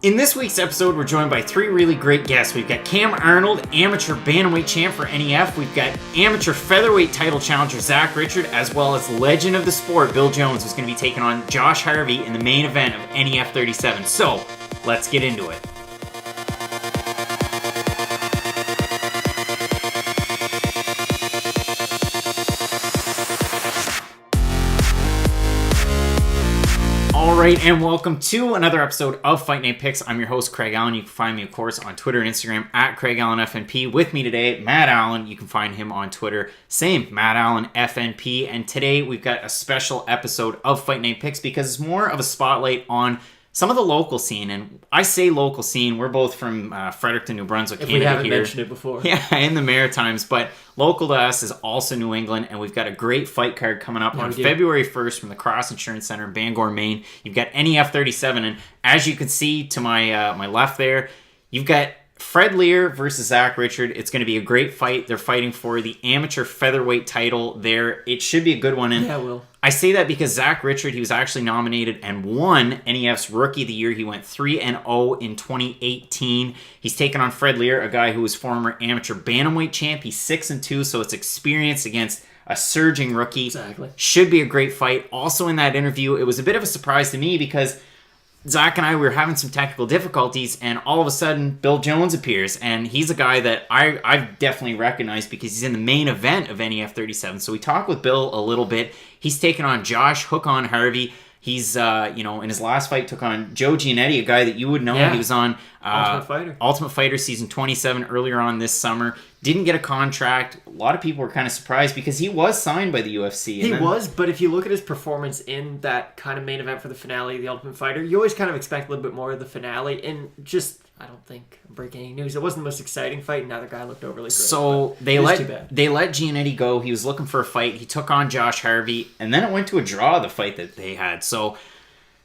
In this week's episode, we're joined by three really great guests. We've got Kam Arnold, amateur bantamweight champ for NEF. We've got amateur featherweight title challenger Zach Richard, as well as legend of the sport Bill Jones, who's going to be taking on Josh Harvey in the main event of NEF 37. So, let's get into it. Alright, and welcome to another episode of Fight Night Picks. I'm your host, Craig Allen. You can find me, of course, on Twitter and Instagram at CraigAllenFNP. With me today, Matt Allen. You can find him on Twitter. Same, Matt Allen FNP. And today we've got a special episode of Fight Night Picks because it's more of a spotlight on some of the local scene. And I say local scene, we're both from Fredericton, New Brunswick, Canada. If we haven't mentioned it before. Yeah, in the Maritimes. But local to us is also New England, and we've got a great fight card coming up on February 1st from the Cross Insurance Center in Bangor, Maine. You've got NEF 37, and as you can see to my my left there, you've got Fred Lear versus Zach Richard. It's going to be a great fight. They're fighting for the amateur featherweight title there. It should be a good one. And yeah, it will. I say that because Zach Richard, he was actually nominated and won NEF's Rookie of the Year. He went 3-0 in 2018. He's taken on Fred Lear, a guy who was former amateur bantamweight champ. He's 6-2, so it's experience against a surging rookie. Exactly. Should be a great fight. Also in that interview, it was a bit of a surprise to me because Zach and I were having some technical difficulties, and all of a sudden, Bill Jones appears, and he's a guy that I've definitely recognized because he's in the main event of NEF 37. So we talked with Bill a little bit. He's taken on Josh Hook on Harvey. He's, in his last fight, took on Joe Giannetti, a guy that you would know. Yeah. He was on Ultimate Fighter season 27 earlier on this summer. Didn't get a contract. A lot of people were kind of surprised because he was signed by the UFC. He was, but if you look at his performance in that kind of main event for the finale of The Ultimate Fighter, you always kind of expect a little bit more of the finale. And just, I don't think I'm breaking any news. It wasn't the most exciting fight, and neither guy looked overly great. So they let Giannetti go. He was looking for a fight. He took on Josh Harvey, and then it went to a draw, the fight that they had. So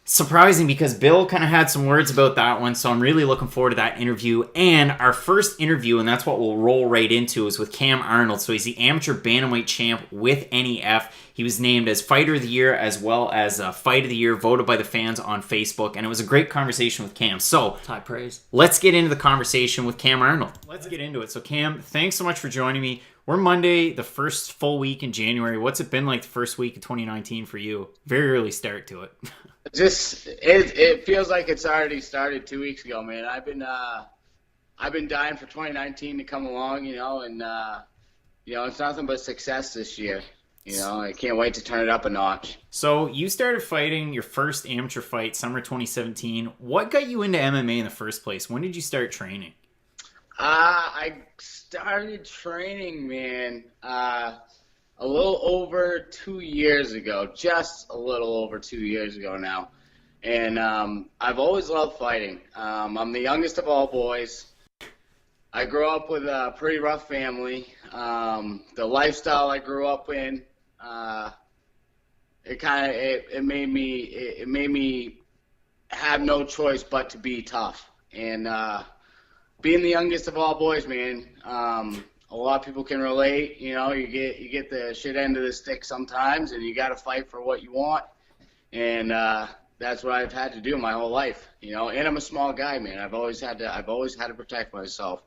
surprising because Bill kind of had some words about that one, so I'm really looking forward to that interview. And our first interview, and that's what we'll roll right into, is with Kam Arnold. So he's the amateur bantamweight champ with NEF. He was named as Fighter of the Year as well as Fight of the Year, voted by the fans on Facebook, and it was a great conversation with Kam. So high praise. Let's get into the conversation with Kam Arnold. Let's get into it. So Kam, thanks so much for joining me. We're Monday, the first full week in January. What's it been like the first week of 2019 for you? Very early start to it. It feels like it's already started 2 weeks ago, man. I've been dying for 2019 to come along, and it's nothing but success this year. I can't wait to turn it up a notch. So you started fighting your first amateur fight summer 2017. What got you into MMA in the first place? When did you start training? I started training, man, a little over 2 years ago, just a little over 2 years ago now. And I've always loved fighting. I'm the youngest of all boys. I grew up with a pretty rough family. The lifestyle I grew up in, it made me have no choice but to be tough. And being the youngest of all boys, man, a lot of people can relate. You get the shit end of the stick sometimes, and you got to fight for what you want. And that's what I've had to do my whole life. And I'm a small guy, man. I've always had to protect myself.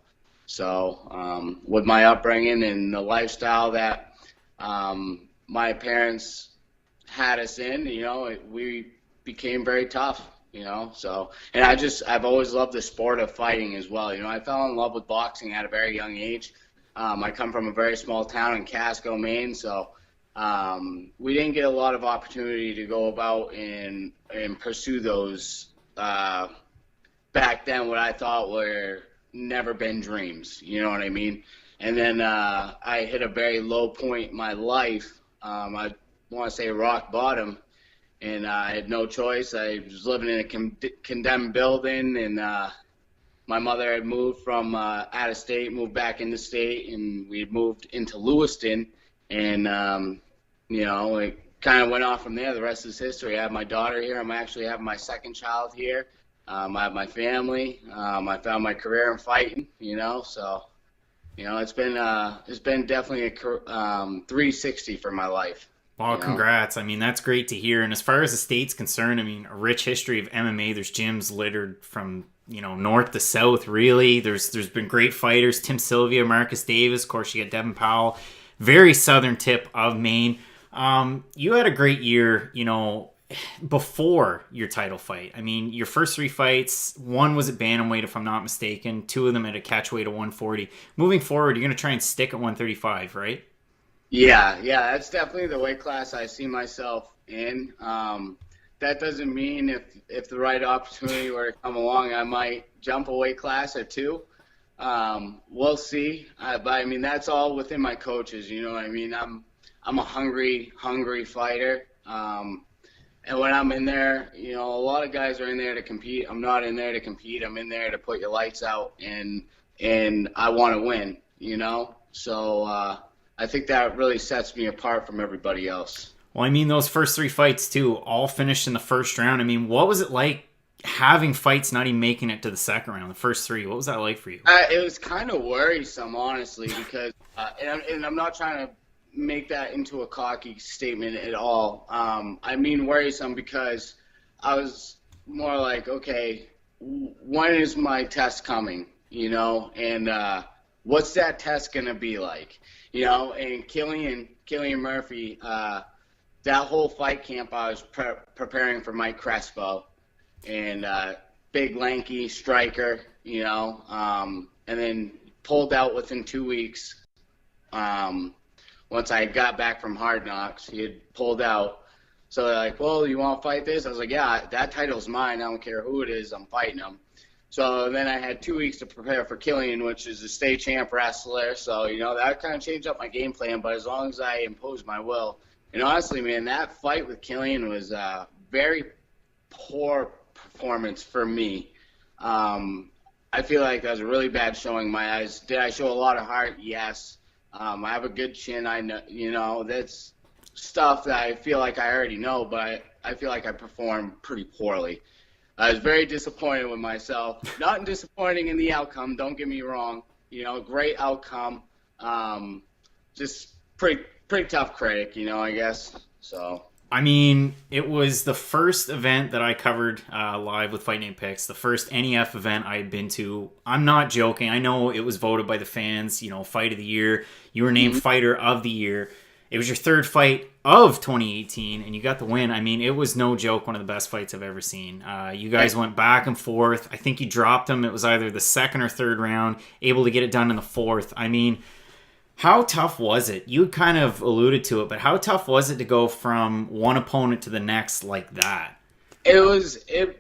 So with my upbringing and the lifestyle that my parents had us in, we became very tough. So, and I've always loved the sport of fighting as well. I fell in love with boxing at a very young age. I come from a very small town in Casco, Maine, so we didn't get a lot of opportunity to go about and pursue those back then, what I thought were never been dreams. You know what I mean? And then I hit a very low point in my life. I want to say rock bottom. And I had no choice. I was living in a condemned building, and my mother had moved from out of state, moved back into state, and we had moved into Lewiston. And, it kind of went off from there. The rest is history. I have my daughter here. I'm actually having my second child here. I have my family. I found my career in fighting, So, it's been definitely a 360 for my life. Well, congrats. I mean, that's great to hear. And as far as the state's concerned, I mean, a rich history of MMA. There's gyms littered from, north to south, really. There's been great fighters. Tim Sylvia, Marcus Davis. Of course, you got Devin Powell. Very southern tip of Maine. You had a great year, before your title fight. I mean, your first 3 fights, one was at bantamweight, if I'm not mistaken. 2 of them at a catchweight of 140. Moving forward, you're going to try and stick at 135, right? Yeah, that's definitely the weight class I see myself in. That doesn't mean if the right opportunity were to come along, I might jump a weight class or 2. We'll see. But I mean, that's all within my coaches. You know what I mean? I'm a hungry fighter. And when I'm in there, a lot of guys are in there to compete. I'm not in there to compete. I'm in there to put your lights out, and I want to win. So I think that really sets me apart from everybody else. Well, I mean, those first 3 fights, too, all finished in the first round. I mean, what was it like having fights not even making it to the second round, the first 3? What was that like for you? It was kind of worrisome, honestly, because and I'm not trying to make that into a cocky statement at all. I mean worrisome because I was more like, okay, when is my test coming, and what's that test going to be like? And Killian Murphy, that whole fight camp, I was preparing for Mike Crespo, and big, lanky striker, and then pulled out within 2 weeks. Once I got back from Hard Knocks, he had pulled out. So they're like, well, you want to fight this? I was like, yeah, that title's mine. I don't care who it is. I'm fighting him. So then I had 2 weeks to prepare for Killian, which is a state champ wrestler. So, that kind of changed up my game plan. But as long as I imposed my will. And honestly, man, that fight with Killian was a very poor performance for me. I feel like that was a really bad showing in my eyes. Did I show a lot of heart? Yes. I have a good chin. I know, that's stuff that I feel like I already know, but I feel like I performed pretty poorly. I was very disappointed with myself. Not disappointing in the outcome, don't get me wrong. Great outcome. Just pretty tough critic, I guess. So. I mean, it was the first event that I covered live with Fight Night Picks, the first NEF event I had been to. I'm not joking. I know it was voted by the fans, Fight of the Year. You were named Fighter of the Year. It was your 3rd fight of 2018, and you got the win. I mean, it was no joke, one of the best fights I've ever seen. You guys went back and forth. I think you dropped him. It was either the 2nd or 3rd round, able to get it done in the 4th. I mean, how tough was it? You kind of alluded to it, but how tough was it to go from one opponent to the next like that? The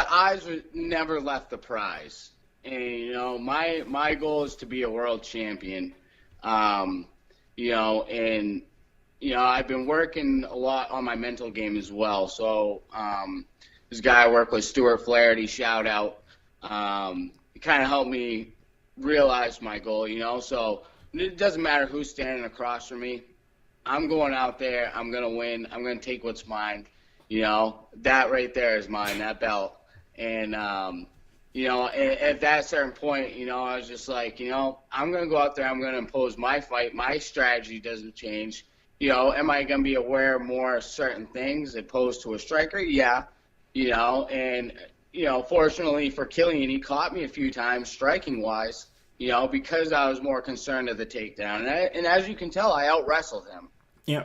eyes never left the prize. And, my goal is to be a world champion. And, I've been working a lot on my mental game as well. So, this guy I work with, Stuart Flaherty, shout out. He kind of helped me realize my goal, so it doesn't matter who's standing across from me. I'm going out there. I'm going to win. I'm going to take what's mine. That right there is mine, that belt. And, at that certain point, I was just like, I'm going to go out there. I'm going to impose my fight. My strategy doesn't change. Am I going to be aware of more certain things opposed to a striker? Yeah. And, fortunately for Killian, he caught me a few times striking-wise, because I was more concerned of the takedown. And as you can tell, I out-wrestled him. Yeah.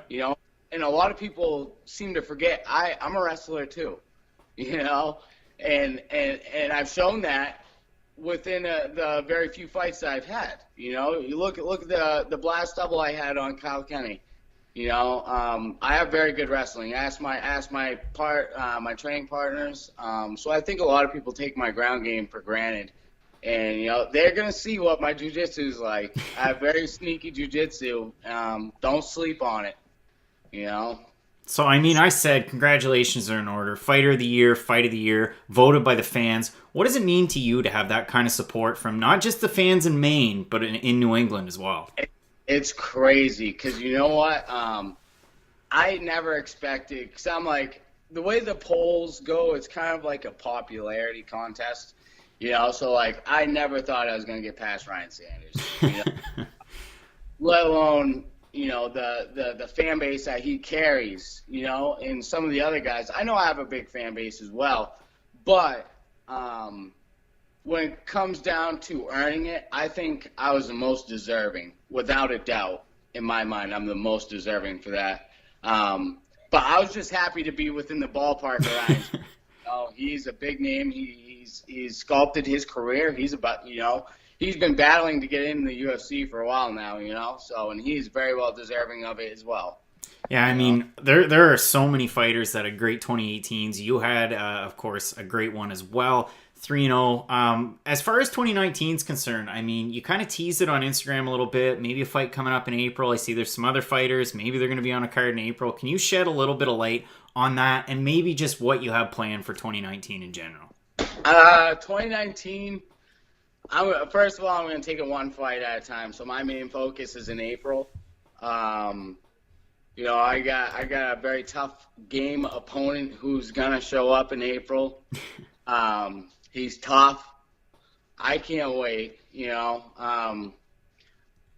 And a lot of people seem to forget I'm a wrestler too, and I've shown that within the very few fights that I've had. You look at the blast double I had on Kyle Kenny. I have very good wrestling. Ask my training partners. So I think a lot of people take my ground game for granted, and they're gonna see what my jiu-jitsu is like. I have very sneaky jiu-jitsu. Don't sleep on it. So I mean, I said congratulations are in order. Fighter of the Year, Fight of the Year, voted by the fans. What does it mean to you to have that kind of support from not just the fans in Maine, but in New England as well? It's crazy because you know what? I never expected, because I'm like, the way the polls go, it's kind of like a popularity contest, so like I never thought I was going to get past Ryan Sanders, let alone, the fan base that he carries, and some of the other guys. I know I have a big fan base as well, but when it comes down to earning it, I think I was the most deserving, without a doubt. In my mind, I'm the most deserving for that. But I was just happy to be within the ballpark around. He's a big name. He's sculpted his career. He's been battling to get into the UFC for a while now, and he's very well deserving of it as well. Yeah, I mean, there are so many fighters that had great 2018s. You had, of course, a great one as well. 3-0. As far as 2019 is concerned, I mean, you kind of teased it on Instagram a little bit. Maybe a fight coming up in April. I see there's some other fighters. Maybe they're going to be on a card in April. Can you shed a little bit of light on that and maybe just what you have planned for 2019 in general? 2019, first of all, I'm going to take it one fight at a time. So my main focus is in April. I got a very tough game opponent who's going to show up in April. He's tough. I can't wait,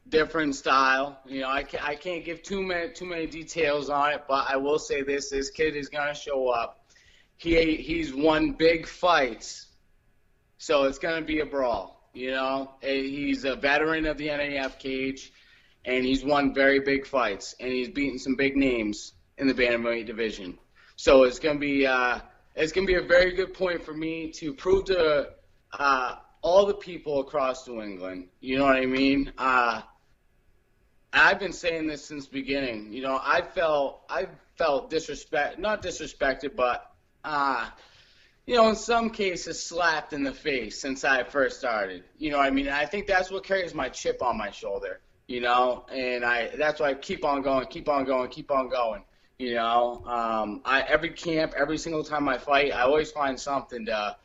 different style. I can't give too many details on it, but I will say this kid is going to show up. He's won big fights, so it's going to be a brawl, He's a veteran of the NAF cage, and he's won very big fights, and he's beaten some big names in the bantamweight division. So it's going to be a very good point for me to prove to all the people across New England. You know what I mean? I've been saying this since the beginning. I felt not disrespected, but in some cases slapped in the face since I first started. You know what I mean? And I think that's what carries my chip on my shoulder. And that's why I keep on going. Every camp, every single time I fight, I always find something to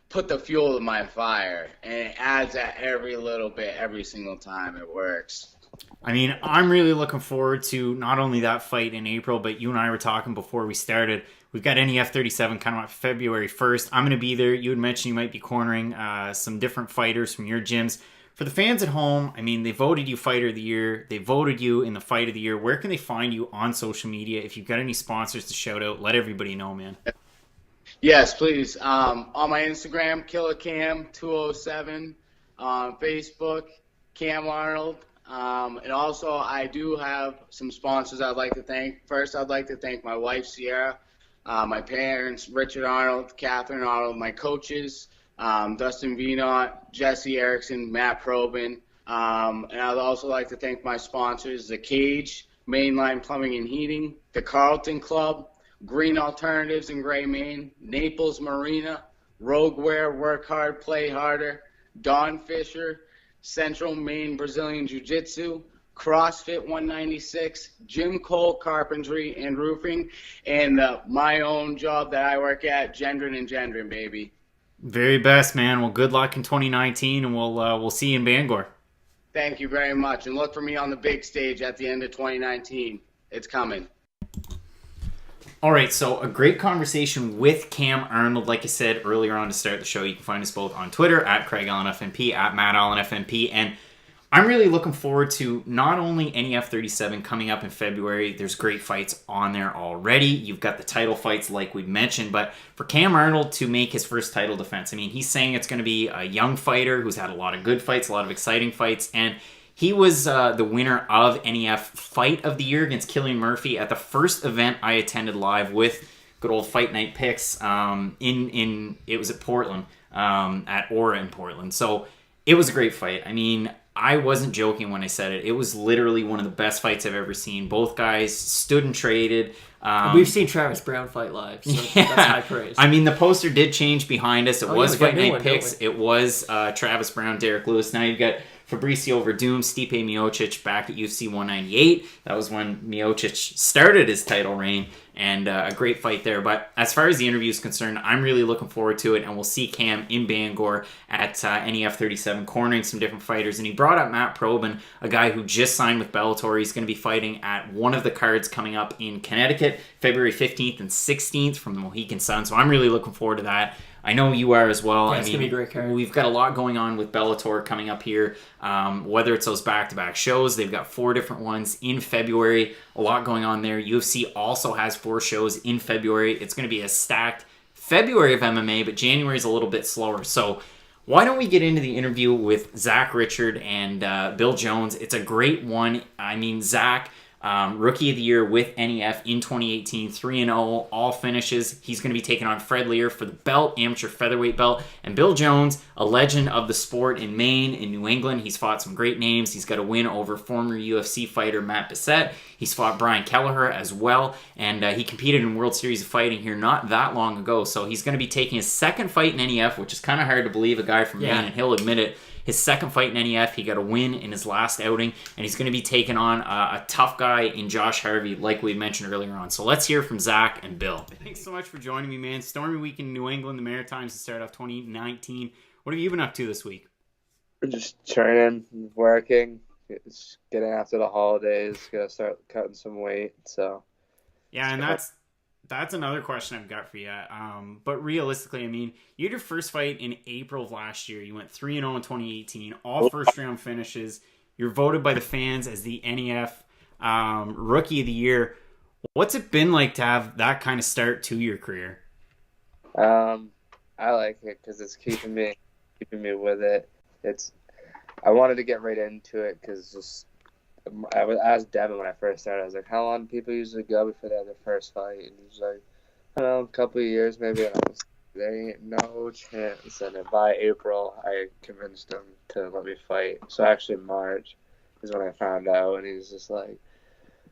put the fuel in my fire, and it adds that every little bit, every single time it works. I mean, I'm really looking forward to not only that fight in April, but you and I were talking before we started. We've got NEF 37 coming up February 1st. I'm going to be there. You had mentioned you might be cornering some different fighters from your gyms. For the fans at home, I mean, they voted you Fighter of the Year. They voted you in the Fight of the Year. Where can they find you on social media? If you've got any sponsors to shout out, let everybody know, man. Yes, please. On my Instagram, KillerCam207. On Facebook, Kam Arnold. And also, I do have some sponsors I'd like to thank. First, I'd like to thank my wife, Sierra, my parents, Richard Arnold, Catherine Arnold, my coaches, Dustin Vienot, Jesse Erickson, Matt Probin. And I'd also like to thank my sponsors, The Cage, Mainline Plumbing and Heating, the Carlton Club, Green Alternatives in Gray, Maine, Naples Marina, Rogueware, Work Hard, Play Harder, Don Fisher, Central Maine Brazilian Jiu-Jitsu, CrossFit 196, Jim Cole Carpentry and Roofing, and my own job that I work at, Gendron & Gendron, baby. Very best, man. Well, good luck in 2019, and we'll see you in Bangor. Thank you very much, and look for me on the big stage at the end of 2019. It's coming. All right, so a great conversation with Kam Arnold. Like I said earlier on to start the show, you can find us both on Twitter, at CraigAllenFNP, at MattAllenFNP, and I'm really looking forward to not only NEF 37 coming up in February. There's great fights on there already. You've got the title fights like we mentioned, but for Kam Arnold to make his first title defense, I mean, he's saying it's going to be a young fighter who's had a lot of good fights, a lot of exciting fights, and he was the winner of NEF Fight of the Year against Killian Murphy at the first event I attended live with good old Fight Night Picks. It was at Portland, at Aura in Portland. So it was a great fight. I mean, I wasn't joking when I said it. It was literally one of the best fights I've ever seen. Both guys stood and traded. We've seen Travis Brown fight live, so yeah. That's high praise. I mean, the poster did change behind us. It was Fight Night one, Picks. It was Travis Brown, Derek Lewis. Now you've got Fabricio Verdum, Stipe Miocic back at UFC 198. That was when Miocic started his title reign, and a great fight there. But as far as the interview is concerned, I'm really looking forward to it, and we'll see Kam in Bangor at NEF 37, cornering some different fighters. And he brought up Matt Probin, a guy who just signed with Bellator. He's going to be fighting at one of the cards coming up in Connecticut, February 15th and 16th from the Mohegan Sun. So I'm really looking forward to that. I know you are as well. Yeah, it's going to be a great card. We've got a lot going on with Bellator coming up here. Whether it's those back-to-back shows, they've got 4 different ones in February. A lot going on there. UFC also has 4 shows in February. It's going to be a stacked February of MMA, but January is a little bit slower. So why don't we get into the interview with Zach Richard and Bill Jones? It's a great one. I mean, Zach, Rookie of the Year with NEF in 2018, 3-0, all finishes. He's going to be taking on Fred Lear for the belt, amateur featherweight belt. And Bill Jones, a legend of the sport in Maine, in New England. He's fought some great names. He's got a win over former UFC fighter Matt Bissett. He's fought Brian Kelleher as well. And he competed in World Series of Fighting here not that long ago. So he's going to be taking his second fight in NEF, which is kind of hard to believe, a guy from Maine, and he'll admit it. His second fight in NEF, he got a win in his last outing, and he's going to be taking on a tough guy in Josh Harvey, like we mentioned earlier on. So let's hear from Zach and Bill. Thanks so much for joining me, man. Stormy week in New England, the Maritimes, to start off 2019. What have you been up to this week? Just training, working, just getting after the holidays, gotta start cutting some weight. So yeah, and that's another question I've got for you. But realistically, I mean, you had your first fight in April of last year. You went 3-0 in 2018, all first round finishes. You're voted by the fans as the NEF Rookie of the Year. What's it been like to have that kind of start to your career? I like it because it's keeping me with it. I wanted to get right into it because I asked Devin when I first started. I was like, "How long do people usually go before they have their first fight?" And he was like, "I don't know, a couple of years maybe." And I was like, "There ain't no chance." And then by April, I convinced him to let me fight. So actually March is when I found out, and he was just like,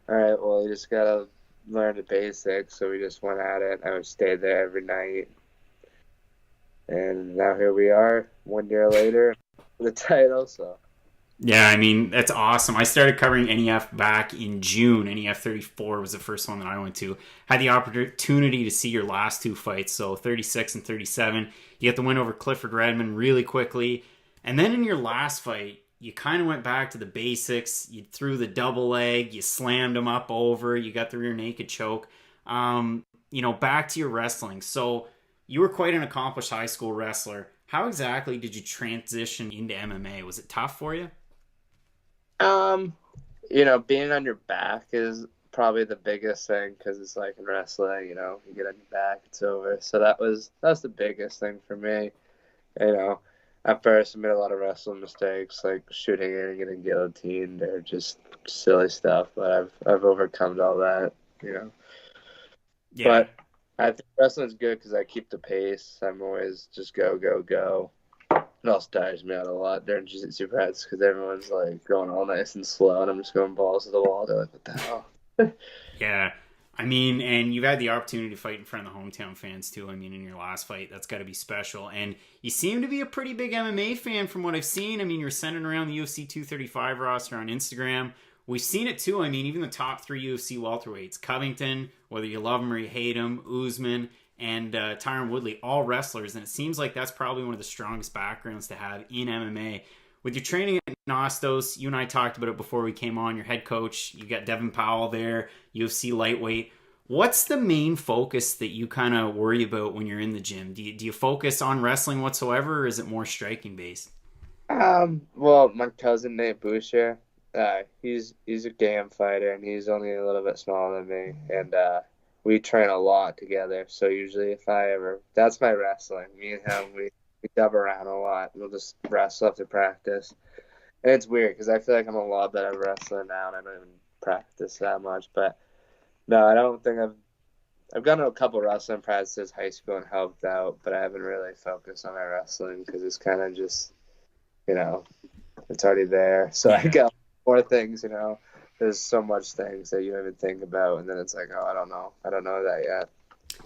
"All right, well, you just gotta learn the basics." So we just went at it. I would stay there every night, and now here we are, 1 year later, for the title. So. Yeah, I mean, that's awesome. I started covering NEF back in June. NEF 34 was the first one that I went to. Had the opportunity to see your last 2 fights, so 36 and 37. You get the win over Clifford Redmond really quickly. And then in your last fight, you kind of went back to the basics. You threw the double leg. You slammed him up over. You got the rear naked choke. Back to your wrestling. So you were quite an accomplished high school wrestler. How exactly did you transition into MMA? Was it tough for you? Being on your back is probably the biggest thing because it's like in wrestling, you get on your back, it's over. So that's the biggest thing for me. At first I made a lot of wrestling mistakes, like shooting and getting guillotined or just silly stuff, but I've overcome all that, Yeah. But I think wrestling's good because I keep the pace. I'm always just go, go, go. It also tires me out a lot during jiu-jitsu practice because everyone's like going all nice and slow, and I'm just going balls to the wall. They're like, "What the hell?" Yeah, I mean, and you've had the opportunity to fight in front of the hometown fans too. I mean, in your last fight, that's got to be special. And you seem to be a pretty big MMA fan from what I've seen. I mean, you're sending around the UFC 235 roster on Instagram. We've seen it too. I mean, even the top 3 UFC welterweights, Covington, whether you love him or you hate him, Usman, and Tyron Woodley, all wrestlers, and it seems like that's probably one of the strongest backgrounds to have in MMA. With your training at Nostos, you and I talked about it before we came on, your head coach, you got Devin Powell there, UFC lightweight. What's the main focus that you kind of worry about when you're in the gym? Do you focus on wrestling whatsoever, or is it more striking based? Well, my cousin Nate Boucher, he's a damn fighter, and he's only a little bit smaller than me, and we train a lot together. So usually that's my wrestling. Me and him, we dub around a lot. We'll just wrestle after practice. And it's weird because I feel like I'm a lot better wrestler now, and I don't even practice that much. But no, I don't think I've gone to a couple wrestling practices high school and helped out, but I haven't really focused on my wrestling because it's kind of just, it's already there. So I got more things, There's so much things that you don't even think about, and then it's like, oh, I don't know that yet.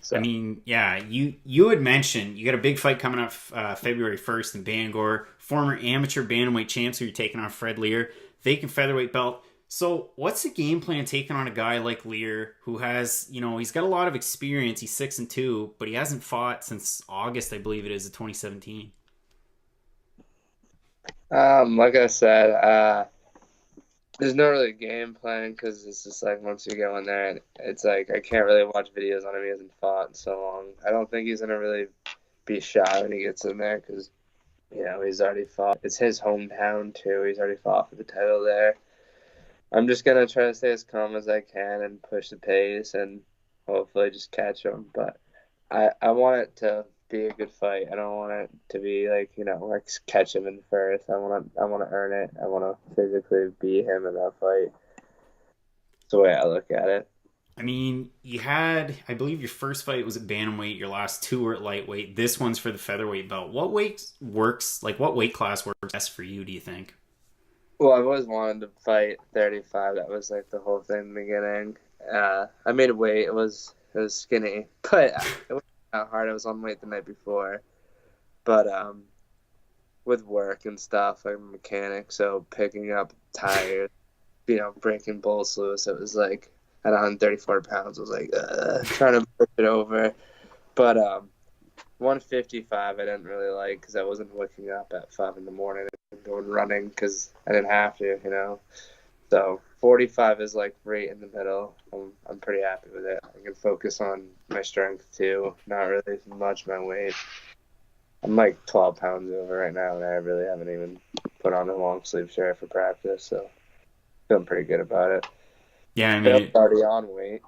So. I mean, yeah, you had mentioned you got a big fight coming up February 1st in Bangor. Former amateur bantamweight champs who you're taking on Fred Lear, vacant featherweight belt. So what's the game plan taking on a guy like Lear who has, he's got a lot of experience. He's 6-2, but he hasn't fought since August, I believe it is, of 2017. Like I said, there's no really game plan because it's just like once you go in there, it's like I can't really watch videos on him. He hasn't fought in so long. I don't think he's going to really be shy when he gets in there because, he's already fought. It's his hometown, too. He's already fought for the title there. I'm just going to try to stay as calm as I can and push the pace and hopefully just catch him. But I want it to be a good fight. I don't want it to be like catch him in first. I want to earn it. I want to physically beat him in that fight. That's the way I look at it. I mean, you had, I believe your first fight was at bantamweight. Your last two were at lightweight. This one's for the featherweight belt. What weight class works best for you, do you think? Well, I've always wanted to fight 35. That was like the whole thing in the beginning. I made a weight. It was skinny, but it wasn't that hard. I was on weight the night before. But with work and stuff, I'm a mechanic, so picking up tires, breaking bolts loose, it was like at 134 pounds, I was like, trying to push it over. But 155 I didn't really like because I wasn't waking up at 5 in the morning and going running because I didn't have to, So 45 is like right in the middle. I'm pretty happy with it. I can focus on my strength too, not really much my weight. I'm like 12 pounds over right now, and I really haven't even put on a long sleeve shirt for practice, so feeling pretty good about it. Yeah, I mean, already on weight.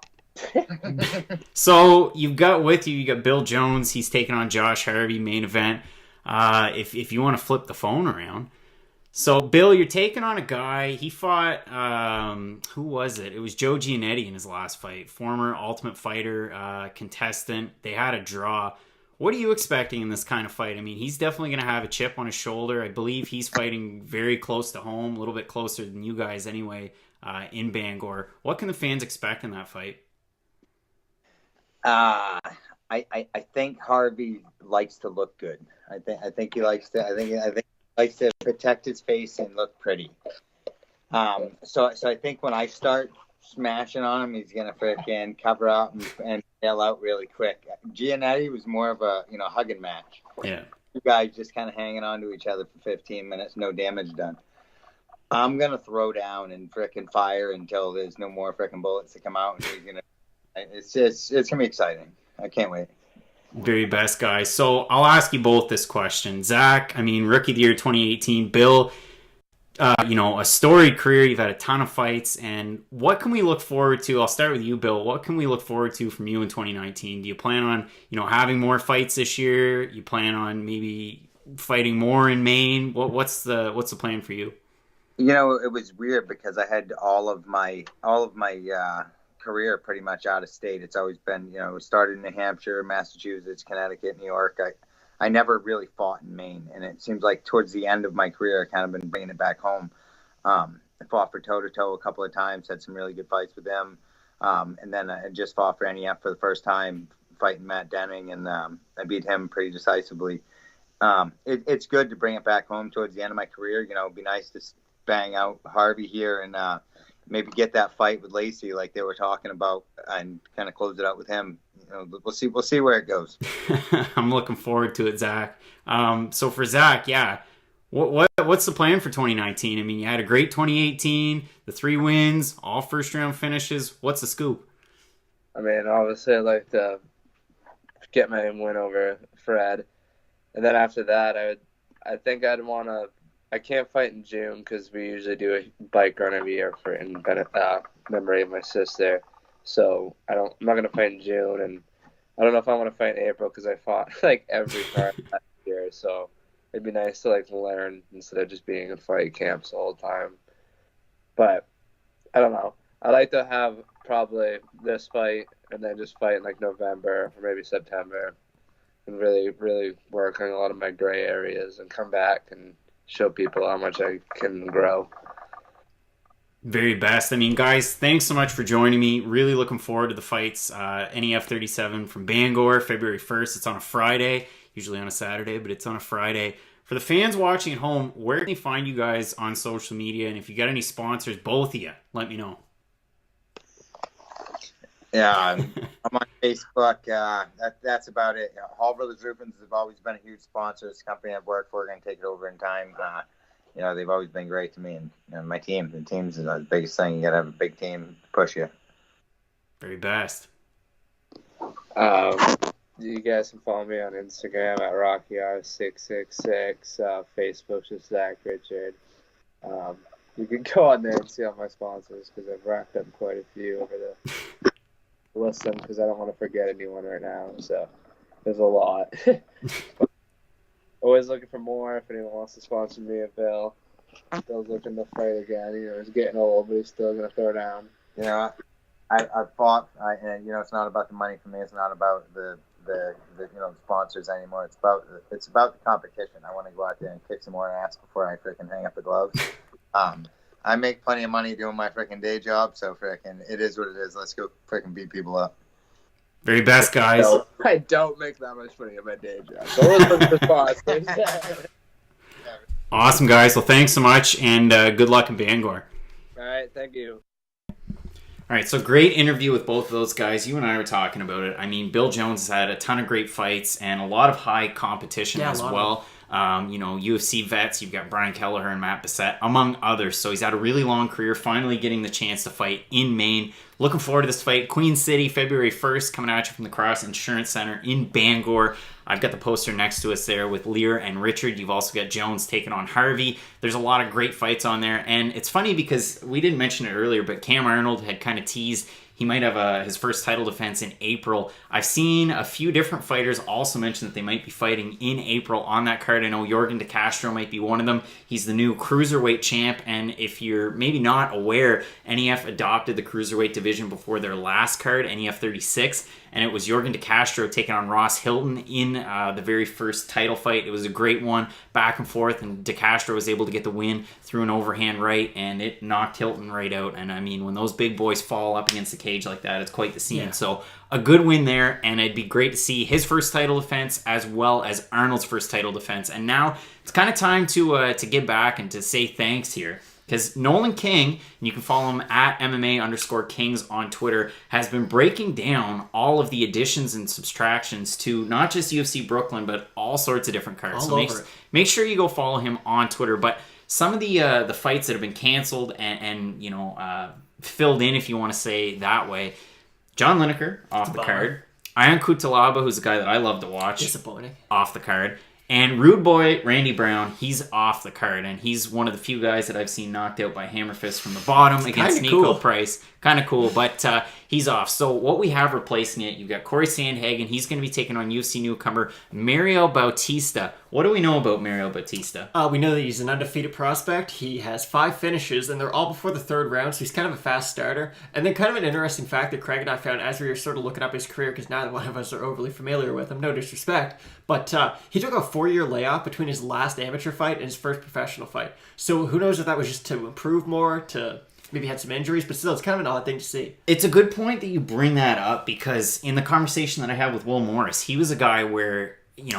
So you got Bill Jones. He's taking on Josh Harvey, main event. If you want to flip the phone around. So Bill, you're taking on a guy. He fought who was it? It was Joe Giannetti in his last fight, former Ultimate Fighter contestant. They had a draw. What are you expecting in this kind of fight? I mean, he's definitely going to have a chip on his shoulder. I believe he's fighting very close to home, a little bit closer than you guys anyway, in Bangor. What can the fans expect in that fight? I think Harvey likes to look good. I think he likes to. I think he likes to protect his face and look pretty. So I think when I start smashing on him, he's gonna freaking cover up and bail out really quick. Giannetti was more of a hugging match. Yeah, two guys just kind of hanging on to each other for 15 minutes, no damage done. I'm gonna throw down and frickin' fire until there's no more frickin' bullets to come out, and he's gonna. It's gonna be exciting. I can't wait. Very best, guys. So I'll ask you both this question. Zach, I mean, Rookie of the Year 2018. Bill, a storied career. You've had a ton of fights. And what can we look forward to? I'll start with you, Bill. What can we look forward to from you in 2019? Do you plan on, having more fights this year? You plan on maybe fighting more in Maine? What's the plan for you? It was weird because I had all of my career pretty much out of state. It's always been, started in New Hampshire, Massachusetts, Connecticut, New York. I never really fought in Maine, and it seems like towards the end of my career, I kind of been bringing it back home. I fought for toe-to-toe a couple of times, had some really good fights with them, and then I just fought for NEF for the first time, fighting Matt Denning, and I beat him pretty decisively. It's good to bring it back home towards the end of my career. It'd be nice to bang out Harvey here and maybe get that fight with Lacey like they were talking about and kind of close it out with him. We'll see where it goes. I'm looking forward to it, Zach. So for Zach, yeah, what's the plan for 2019? I mean, you had a great 2018, the 3 wins, all first round finishes. What's the scoop? I mean, obviously I'd like to get my win over Fred. And then after that, I think I'd want to, I can't fight in June because we usually do a bike run every year in memory of my sister. So I'm not going to fight in June, and I don't know if I want to fight in April because I fought like every card last year. So it'd be nice to learn instead of just being in fight camps all the time. But I don't know. I'd like to have probably this fight and then just fight in November or maybe September and really, really work on a lot of my gray areas and come back and show people how much I can grow. Very best. I mean, guys, thanks so much for joining me. Really looking forward to the fights. NEF 37 from Bangor, February 1st. It's on a Friday, usually on a Saturday, but it's on a Friday. For the fans watching at home, where can they find you guys on social media? And if you got any sponsors, both of you, let me know. Yeah, I'm on Facebook. That's about it. Hall Brothers Roofings have always been a huge sponsor. It's a company I've worked for. We're going to take it over in time. They've always been great to me and my team. The team's the biggest thing. You got to have a big team to push you. Very best. You guys can follow me on Instagram at RockyR666. Facebook's just Zach Richard. You can go on there and see all my sponsors because I've racked up quite a few over the list them because I don't want to forget anyone right now. So there's a lot. Always looking for more. If anyone wants to sponsor me, Bill's looking to fight again. He's getting old, but he's still gonna throw down. I fought. And it's not about the money for me. It's not about the sponsors anymore. It's about the competition. I want to go out there and kick some more ass before I freaking hang up the gloves. I make plenty of money doing my freaking day job, so freaking it is what it is. Let's go freaking beat people up. Very best, guys. I don't make that much money at my day job. Always look for sponsors. Awesome, guys. Well, thanks so much, and good luck in Bangor. All right, thank you. All right, so great interview with both of those guys. You and I were talking about it. I mean, Bill Jones has had a ton of great fights and a lot of high competition as well. UFC vets, you've got Brian Kelleher and Matt Bissett, among others. So he's had a really long career, finally getting the chance to fight in Maine. Looking forward to this fight. Queen City, February 1st, coming at you from the Cross Insurance Center in Bangor. I've got the poster next to us there with Lear and Richard. You've also got Jones taking on Harvey. There's a lot of great fights on there. And it's funny because we didn't mention it earlier, but Kam Arnold had kind of teased he might have his first title defense in April. I've seen a few different fighters also mention that they might be fighting in April on that card. I know Yorgan De Castro might be one of them. He's the new cruiserweight champ, and if you're maybe not aware, NEF adopted the cruiserweight division before their last card, NEF 36, and it was Yorgan De Castro taking on Ross Hilton in the very first title fight. It was a great one, back and forth, and De Castro was able to get the win through an overhand right, and it knocked Hilton right out. And I mean, when those big boys fall up against the cage like that, it's quite the scene. Yeah. So a good win there, and it'd be great to see his first title defense as well as Arnold's first title defense. And now it's kind of time to give back and to say thanks here. Because Nolan King, and you can follow him at MMA_Kings on Twitter, has been breaking down all of the additions and subtractions to not just UFC Brooklyn, but all sorts of different cards. So make sure you go follow him on Twitter. But some of the fights that have been canceled and filled in, if you want to say that way, John Lineker off the card. Ion Cutelaba, who's a guy that I love to watch, disappointing, off the card. And Rude Boy Randy Brown, he's off the card, and he's one of the few guys that I've seen knocked out by Hammerfist from the bottom against Nico Price. Kind of cool, but he's off. So what we have replacing it, you've got Corey Sandhagen. He's going to be taking on UFC newcomer Mario Bautista. What do we know about Mario Bautista? We know that he's an undefeated prospect. He has 5 finishes, and they're all before the 3rd round, so he's kind of a fast starter. And then kind of an interesting fact that Craig and I found as we were sort of looking up his career, because neither one of us are overly familiar with him, no disrespect, but he took a 4-year layoff between his last amateur fight and his first professional fight. So who knows if that was just to improve more, to maybe had some injuries, but still, it's kind of an odd thing to see. It's a good point that you bring that up, because in the conversation that I had with Will Morris, he was a guy where,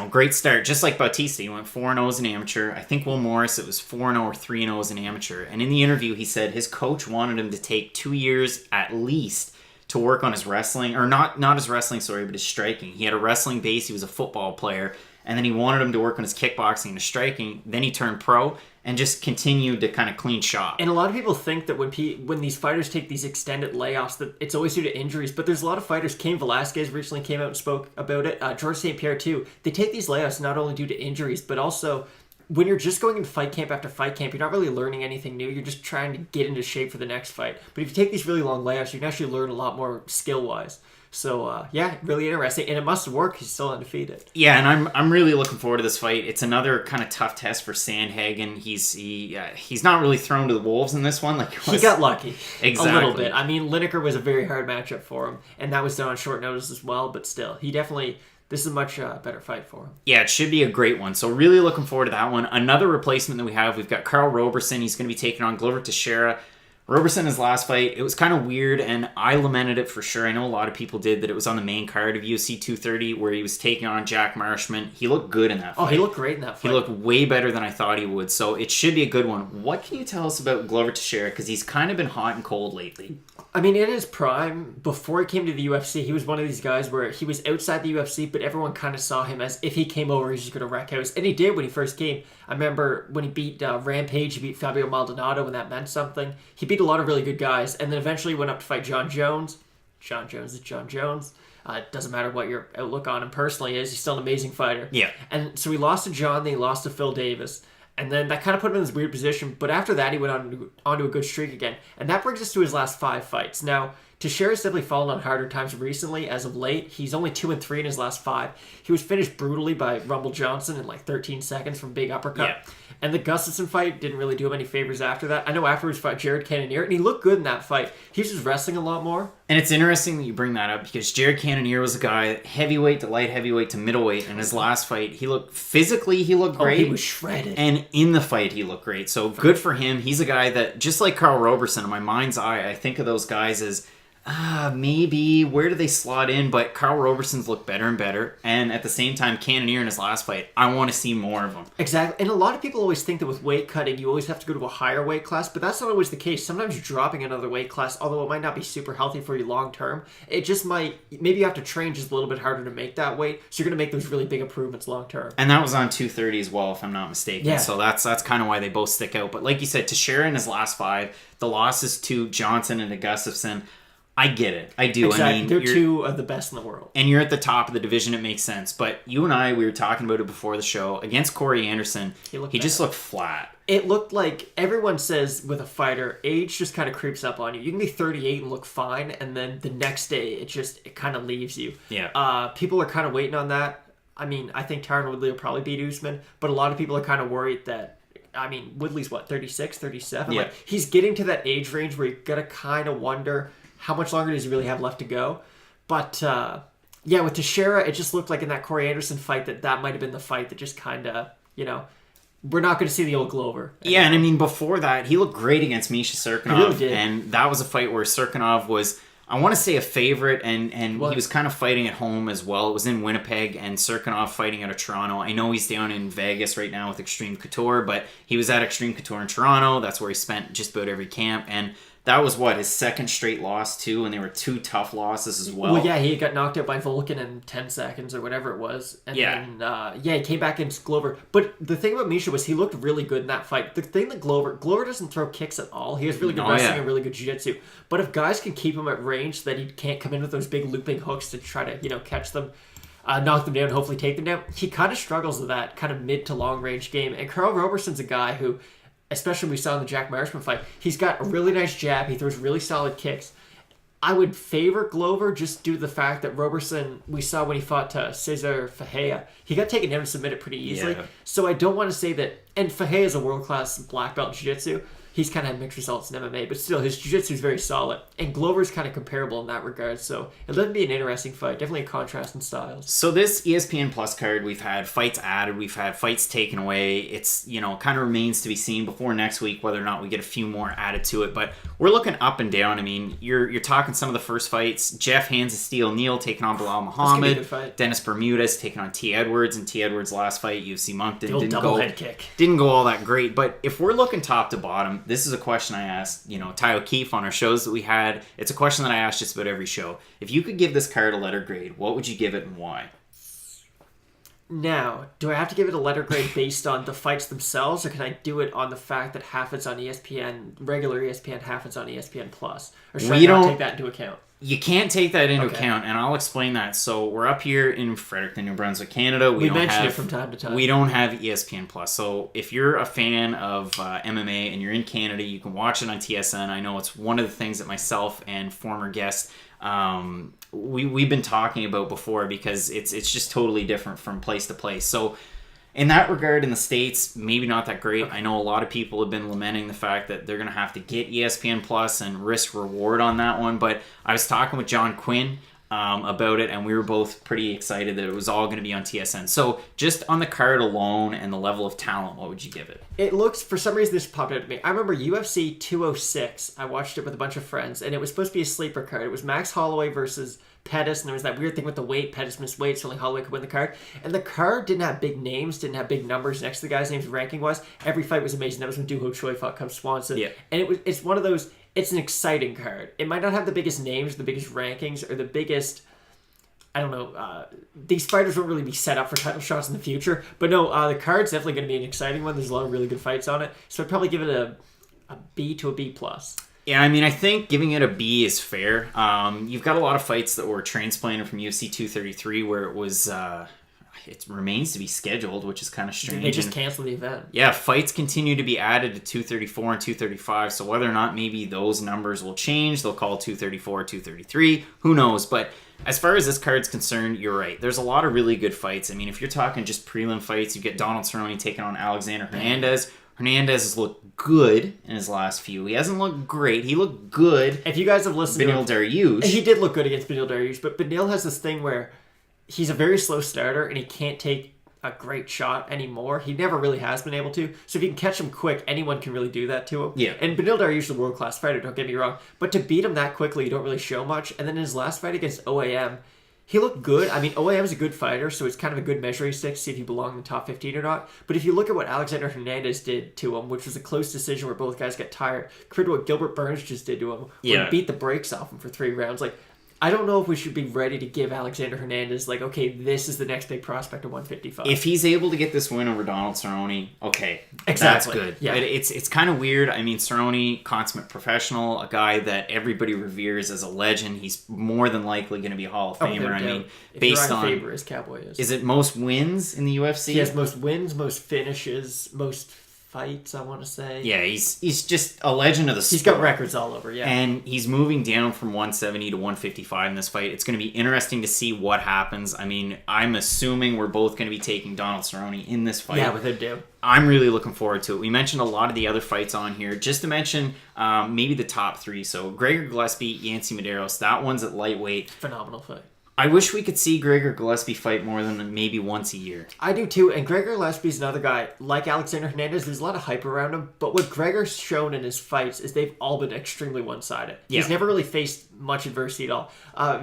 great start, just like Bautista. He went 4-0 as an amateur. I think Will Morris, it was 4-0 or 3-0 as an amateur. And in the interview, he said his coach wanted him to take 2 years at least to work on his wrestling, or not his wrestling, sorry, but his striking. He had a wrestling base. He was a football player. And then he wanted him to work on his kickboxing and his striking. Then he turned pro and just continued to kind of clean shop. And a lot of people think that when these fighters take these extended layoffs, that it's always due to injuries. But there's a lot of fighters. Cain Velasquez recently came out and spoke about it. George St. Pierre too. They take these layoffs not only due to injuries, but also when you're just going into fight camp after fight camp, you're not really learning anything new. You're just trying to get into shape for the next fight. But if you take these really long layoffs, you can actually learn a lot more skill-wise. So, really interesting. And it must work. He's still undefeated. Yeah, and I'm really looking forward to this fight. It's another kind of tough test for Sandhagen. He's not really thrown to the wolves in this one. He got lucky. Exactly. A little bit. I mean, Lineker was a very hard matchup for him, and that was done on short notice as well. But still, this is a much better fight for him. Yeah, it should be a great one. So really looking forward to that one. Another replacement that we've got Carl Roberson. He's going to be taking on Glover Teixeira. Roberson, his last fight, it was kind of weird, and I lamented it for sure. I know a lot of people did, that it was on the main card of UFC 230 where he was taking on Jack Marshman. He looked good in that fight. Oh, he looked great in that fight. He looked way better than I thought he would, so it should be a good one. What can you tell us about Glover Teixeira? Because he's kind of been hot and cold lately. I mean, in his prime, before he came to the UFC, he was one of these guys where he was outside the UFC, but everyone kind of saw him as if he came over, he's just going to wreck house. And he did when he first came. I remember when he beat Rampage, he beat Fabio Maldonado, and that meant something. He beat a lot of really good guys, and then eventually went up to fight John Jones. John Jones is John Jones. Doesn't matter what your outlook on him personally is, he's still an amazing fighter. Yeah. And so he lost to John, then he lost to Phil Davis. And then that kind of put him in this weird position. But after that, he went on to a good streak again. And that brings us to his last 5 fights. Now, Teixeira's definitely fallen on harder times recently. As of late, he's only 2-3 in his last 5. He was finished brutally by Rumble Johnson in like 13 seconds from big uppercut. Yeah. And the Gustafsson fight didn't really do him any favors after that. I know afterwards he fought Jared Cannonier, and he looked good in that fight. He was just wrestling a lot more. And it's interesting that you bring that up because Jared Cannonier was a guy, heavyweight to light heavyweight to middleweight. In his last fight, he looked great. He was shredded. And in the fight, he looked great. So good for him. He's a guy that, just like Carl Roberson, in my mind's eye, I think of those guys as maybe where do they slot in? But Carl Roberson's look better and better. And at the same time, Cannonier in his last fight, I want to see more of him. Exactly. And a lot of people always think that with weight cutting, you always have to go to a higher weight class, but that's not always the case. Sometimes dropping another weight class, although it might not be super healthy for you long term, it just might, maybe you have to train just a little bit harder to make that weight, so you're going to make those really big improvements long term. And that was on 230 as well, if I'm not mistaken. Yeah. So that's kind of why they both stick out. But like you said, Teixeira in his last 5, the losses to Johnson and to Gustafsson, I get it. I do. Exactly. I mean, they're 2 of the best in the world. And you're at the top of the division, it makes sense. But you and I, we were talking about it before the show. Against Corey Anderson, he just looked flat. It looked like everyone says with a fighter, age just kind of creeps up on you. You can be 38 and look fine, and then the next day it kind of leaves you. Yeah. People are kind of waiting on that. I mean, I think Tyron Woodley will probably beat Usman, but a lot of people are kind of worried that, I mean, Woodley's what, 36, 37? Yeah. Like, he's getting to that age range where you got to kind of wonder how much longer does he really have left to go. But, yeah, with Teixeira, it just looked like in that Corey Anderson fight that might have been the fight that just kind of, we're not going to see the old Glover. Yeah, and I mean, before that, he looked great against Misha Serkinov. He really did. And that was a fight where Serkinov was, I want to say, a favorite, and he was kind of fighting at home as well. It was in Winnipeg, and Serkinov fighting out of Toronto. I know he's down in Vegas right now with Extreme Couture, but he was at Extreme Couture in Toronto. That's where he spent just about every camp, and that was his second straight loss too, and they were 2 tough losses as well. Well, yeah, he got knocked out by Volkan in 10 seconds or whatever it was. And then, he came back against Glover. But the thing about Misha was he looked really good in that fight. The thing that Glover doesn't throw kicks at all. He has really good wrestling and really good jiu-jitsu. But if guys can keep him at range so that he can't come in with those big looping hooks to try to, catch them, knock them down, hopefully take them down, he kind of struggles with that kind of mid to long range game. And Carl Roberson's a guy who, especially we saw in the Jack Marishman fight, he's got a really nice jab. He throws really solid kicks. I would favor Glover just due to the fact that Roberson, we saw when he fought Cesar Fajea, he got taken down and submitted pretty easily. Yeah. So I don't want to say that, and Fajea is a world-class black belt in jiu-jitsu. He's kind of had mixed results in MMA, but still, his jiu-jitsu is very solid. And Glover's kind of comparable in that regard, so it led to be an interesting fight. Definitely a contrast in styles. So this ESPN Plus card, we've had fights added, we've had fights taken away. It's, kind of remains to be seen before next week whether or not we get a few more added to it. But we're looking up and down. I mean, you're talking some of the first fights. Jeff Hands of Steel Neal taking on Bilal Muhammad. Dennis Bermudez taking on T. Edwards. And T. Edwards' last fight, UFC Moncton, didn't go all that great. But if we're looking top to bottom, this is a question I asked, Ty O'Keefe on our shows that we had. It's a question that I ask just about every show. If you could give this card a letter grade, what would you give it and why? Now, do I have to give it a letter grade based on the fights themselves, or can I do it on the fact that half it's on ESPN, regular ESPN, half it's on ESPN Plus? Or should I not take that into account? You can't take that into account, and I'll explain that. So we're up here in Fredericton, New Brunswick, Canada. We mention it from time to time. We don't have ESPN Plus. So if you're a fan of MMA and you're in Canada, you can watch it on TSN. I know it's one of the things that myself and former guest we've been talking about before because it's just totally different from place to place. So in that regard, in the States, maybe not that great. I know a lot of people have been lamenting the fact that they're going to have to get ESPN Plus and risk reward on that one. But I was talking with John Quinn about it, and we were both pretty excited that it was all going to be on TSN. So just on the card alone and the level of talent, what would you give it? It looks, for some reason, this popped out to me. I remember UFC 206. I watched it with a bunch of friends, and it was supposed to be a sleeper card. It was Max Holloway versus Pettis, and there was that weird thing with the weight. Pettis missed weight, so only Holloway could win the card. And the card didn't have big names, didn't have big numbers next to the guy's names ranking-wise. Every fight was amazing. That was when Doo Ho Choi fought Cub Swanson. Yeah. And it's one of those, it's an exciting card. It might not have the biggest names, the biggest rankings, or the biggest, I don't know, these fighters won't really be set up for title shots in the future. But no, the card's definitely going to be an exciting one. There's a lot of really good fights on it. So I'd probably give it a B to a B+. Yeah, I mean, I think giving it a B is fair. You've got a lot of fights that were transplanted from UFC 233 where it was... it remains to be scheduled, which is kind of strange. They just canceled the event. Yeah, fights continue to be added to 234 and 235, so whether or not maybe those numbers will change, they'll call 234, 233, who knows. But as far as this card's concerned, you're right. There's a lot of really good fights. I mean, if you're talking just prelim fights, you get Donald Cerrone taking on Alexander Hernandez. Hernandez has looked good in his last few. He hasn't looked great. He looked good. If you guys have listened Beneil to Dariush. He did look good against Beneil Dariush, but Beneil has this thing where he's a very slow starter and he can't take a great shot anymore. He never really has been able to. So if you can catch him quick, anyone can really do that to him. Yeah. And Beneil Dariush is a world-class fighter, don't get me wrong. But to beat him that quickly, you don't really show much. And then in his last fight against OAM, he looked good. I mean, OAM is a good fighter, so it's kind of a good measuring stick to see if you belong in the top 15 or not. But if you look at what Alexander Hernandez did to him, which was a close decision where both guys got tired, compared to what Gilbert Burns just did to him, where he beat the brakes off him for 3 rounds, like, I don't know if we should be ready to give Alexander Hernandez, like, okay, this is the next big prospect at 155. If he's able to get this win over Donald Cerrone, okay, exactly. That's good. Yeah. It's kind of weird. I mean, Cerrone, consummate professional, a guy that everybody reveres as a legend. He's more than likely going to be a Hall of Famer. I mean, based on Faber, as Cowboy is it most wins in the UFC? He has most wins, most finishes, most fights, I want to say. Yeah, he's just a legend of the sport. He's got records all over, yeah. And he's moving down from 170 to 155 in this fight. It's going to be interesting to see what happens. I mean, I'm assuming we're both going to be taking Donald Cerrone in this fight. Yeah, with him too. I'm really looking forward to it. We mentioned a lot of the other fights on here. Just to mention maybe the top 3. So Gregor Gillespie, Yancy Medeiros. That one's at lightweight. Phenomenal fight. I wish we could see Gregor Gillespie fight more than maybe once a year. I do too, and Gregor Gillespie's another guy, like Alexander Hernandez, there's a lot of hype around him, but what Gregor's shown in his fights is they've all been extremely one-sided. Yeah. He's never really faced much adversity at all.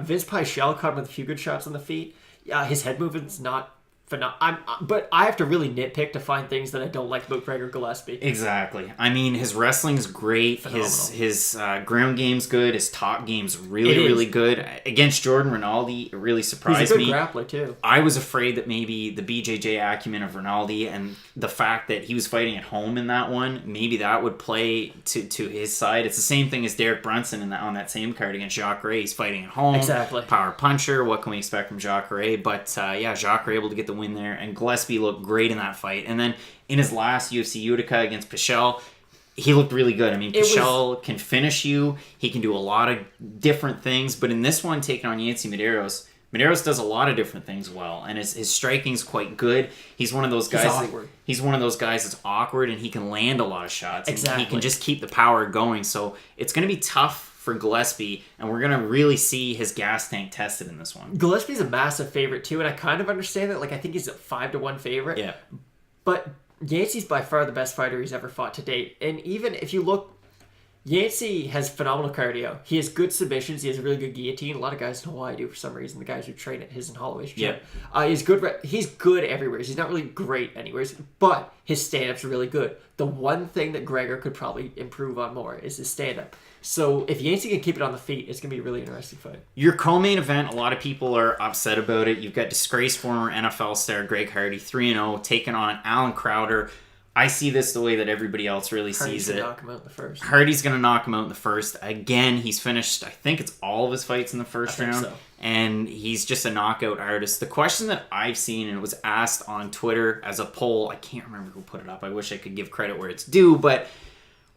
Vince Pichel caught him with a few good shots on the feet. His head movement's not phenomenal. But I have to really nitpick to find things that I don't like about Gregor Gillespie. Exactly. I mean, his wrestling's great. Phenomenal. His ground game's good. His top game's really good. Against Jordan Rinaldi, it really surprised me. He's a good grappler, too. I was afraid that maybe the BJJ acumen of Rinaldi and the fact that he was fighting at home in that one, maybe that would play to his side. It's the same thing as Derek Brunson on that same card against Jacare. He's fighting at home. Exactly. Power puncher. What can we expect from Jacare? But Jacare able to get the win there, and Gillespie looked great in that fight. And then in his last UFC Utica against Pichel, he looked really good. I mean, Pichel can finish you. He can do a lot of different things. But in this one, taking on Yancy Medeiros, Medeiros does a lot of different things well, and his striking's quite good. He's one of those guys. He's one of those guys that's awkward, and he can land a lot of shots. Exactly. He can just keep the power going. So it's going to be tough for Gillespie, and we're going to really see his gas tank tested in this one. Gillespie's a massive favorite, too, and I kind of understand that. Like, I think he's a 5-1 favorite. Yeah. But Yancy's by far the best fighter he's ever fought to date. And even if you look, Yancy has phenomenal cardio. He has good submissions. He has a really good guillotine. A lot of guys know why I do for some reason. The guys who train at his and Holloway's gym. Yeah. He's good. He's good everywhere. He's not really great anywhere, but his stand-up's really good. The one thing that Gregor could probably improve on more is his stand-up. So if Yancy can keep it on the feet, it's going to be a really interesting fight. Your co-main event, a lot of people are upset about it. You've got disgraced former NFL star Greg Hardy, 3-0, taking on Alan Crowder. I see this the way that everybody else really sees it. Knock him out in the first. Hardy's going to knock him out in the first. Again, he's finished, I think it's all of his fights in the first round. So. And he's just a knockout artist. The question that I've seen, and it was asked on Twitter as a poll, I can't remember who put it up. I wish I could give credit where it's due, but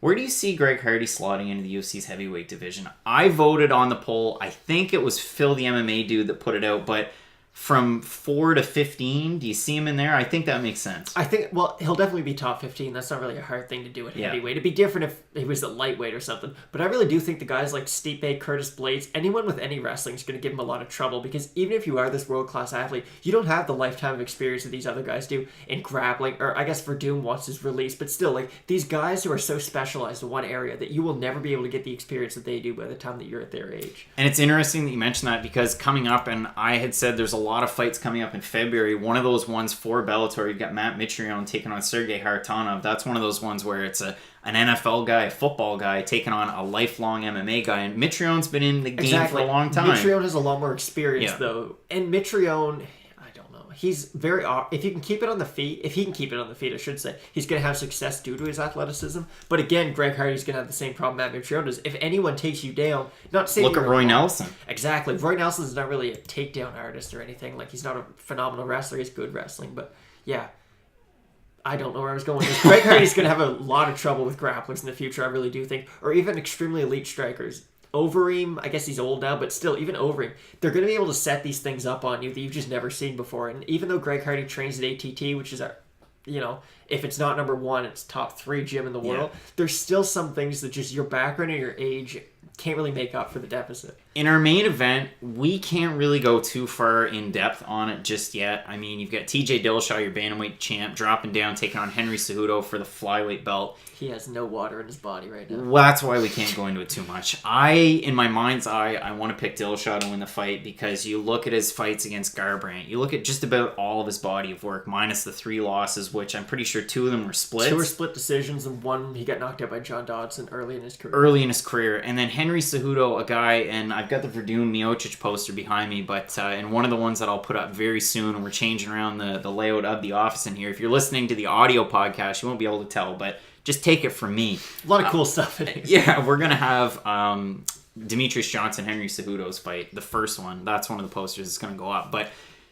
where do you see Greg Hardy slotting into the UFC's heavyweight division? I voted on the poll. I think it was Phil, the MMA dude, that put it out, but from 4 to 15, do you see him in there? I think that makes sense. I think, well, he'll definitely be top 15. That's not really a hard thing to do at heavyweight. It'd be different if he was at lightweight or something. But I really do think the guys like Stipe, Curtis Blades, anyone with any wrestling is going to give him a lot of trouble, because even if you are this world-class athlete, you don't have the lifetime of experience that these other guys do in grappling, or I guess Verdum once his release, but still, like, these guys who are so specialized in one area that you will never be able to get the experience that they do by the time that you're at their age. And it's interesting that you mentioned that, because coming up, and I had said there's a lot of fights coming up in February. One of those ones for Bellator, you've got Matt Mitrione taking on Sergey Kharitonov. That's one of those ones where it's an NFL guy, a football guy, taking on a lifelong MMA guy. And Mitrione's been in the game for a long time. Mitrione has a lot more experience, though. And Mitrione, I don't know. he's very. If you can keep it on the feet, if he can keep it on the feet, I should say, he's going to have success due to his athleticism. But again, Greg Hardy's going to have the same problem Matt Mitrione does. If anyone takes you down, not to say look at Roy Nelson. Exactly, Roy Nelson's not really a takedown artist or anything. Like he's not a phenomenal wrestler. He's good wrestling, but yeah. I don't know where I was going with this. Greg Hardy's going to have a lot of trouble with grapplers in the future, I really do think. Or even extremely elite strikers. Overeem, I guess he's old now, but still, even Overeem, they're going to be able to set these things up on you that you've just never seen before. And even though Greg Hardy trains at ATT, which is, if it's not number one, it's top 3 gym in the world, there's still some things that just your background and your age can't really make up for the deficit. In our main event, we can't really go too far in depth on it just yet. I mean, you've got TJ Dillashaw, your bantamweight champ, dropping down, taking on Henry Cejudo for the flyweight belt. He has no water in his body right now. Well, that's why we can't go into it too much. In my mind's eye, I want to pick Dillashaw to win the fight because you look at his fights against Garbrandt. You look at just about all of his body of work, minus the 3 losses, which I'm pretty sure 2 of them were splits. 2 were split decisions, and 1 he got knocked out by John Dodson early in his career. And then Henry Cejudo, a guy, and I've got the Verdun Miocic poster behind me, but in one of the ones that I'll put up very soon, and we're changing around the layout of the office in here. If you're listening to the audio podcast, you won't be able to tell, but just take it from me. A lot of cool stuff in it. Yeah, we're going to have Demetrius Johnson, Henry Cejudo's fight, the first one. That's one of the posters that's going to go up. But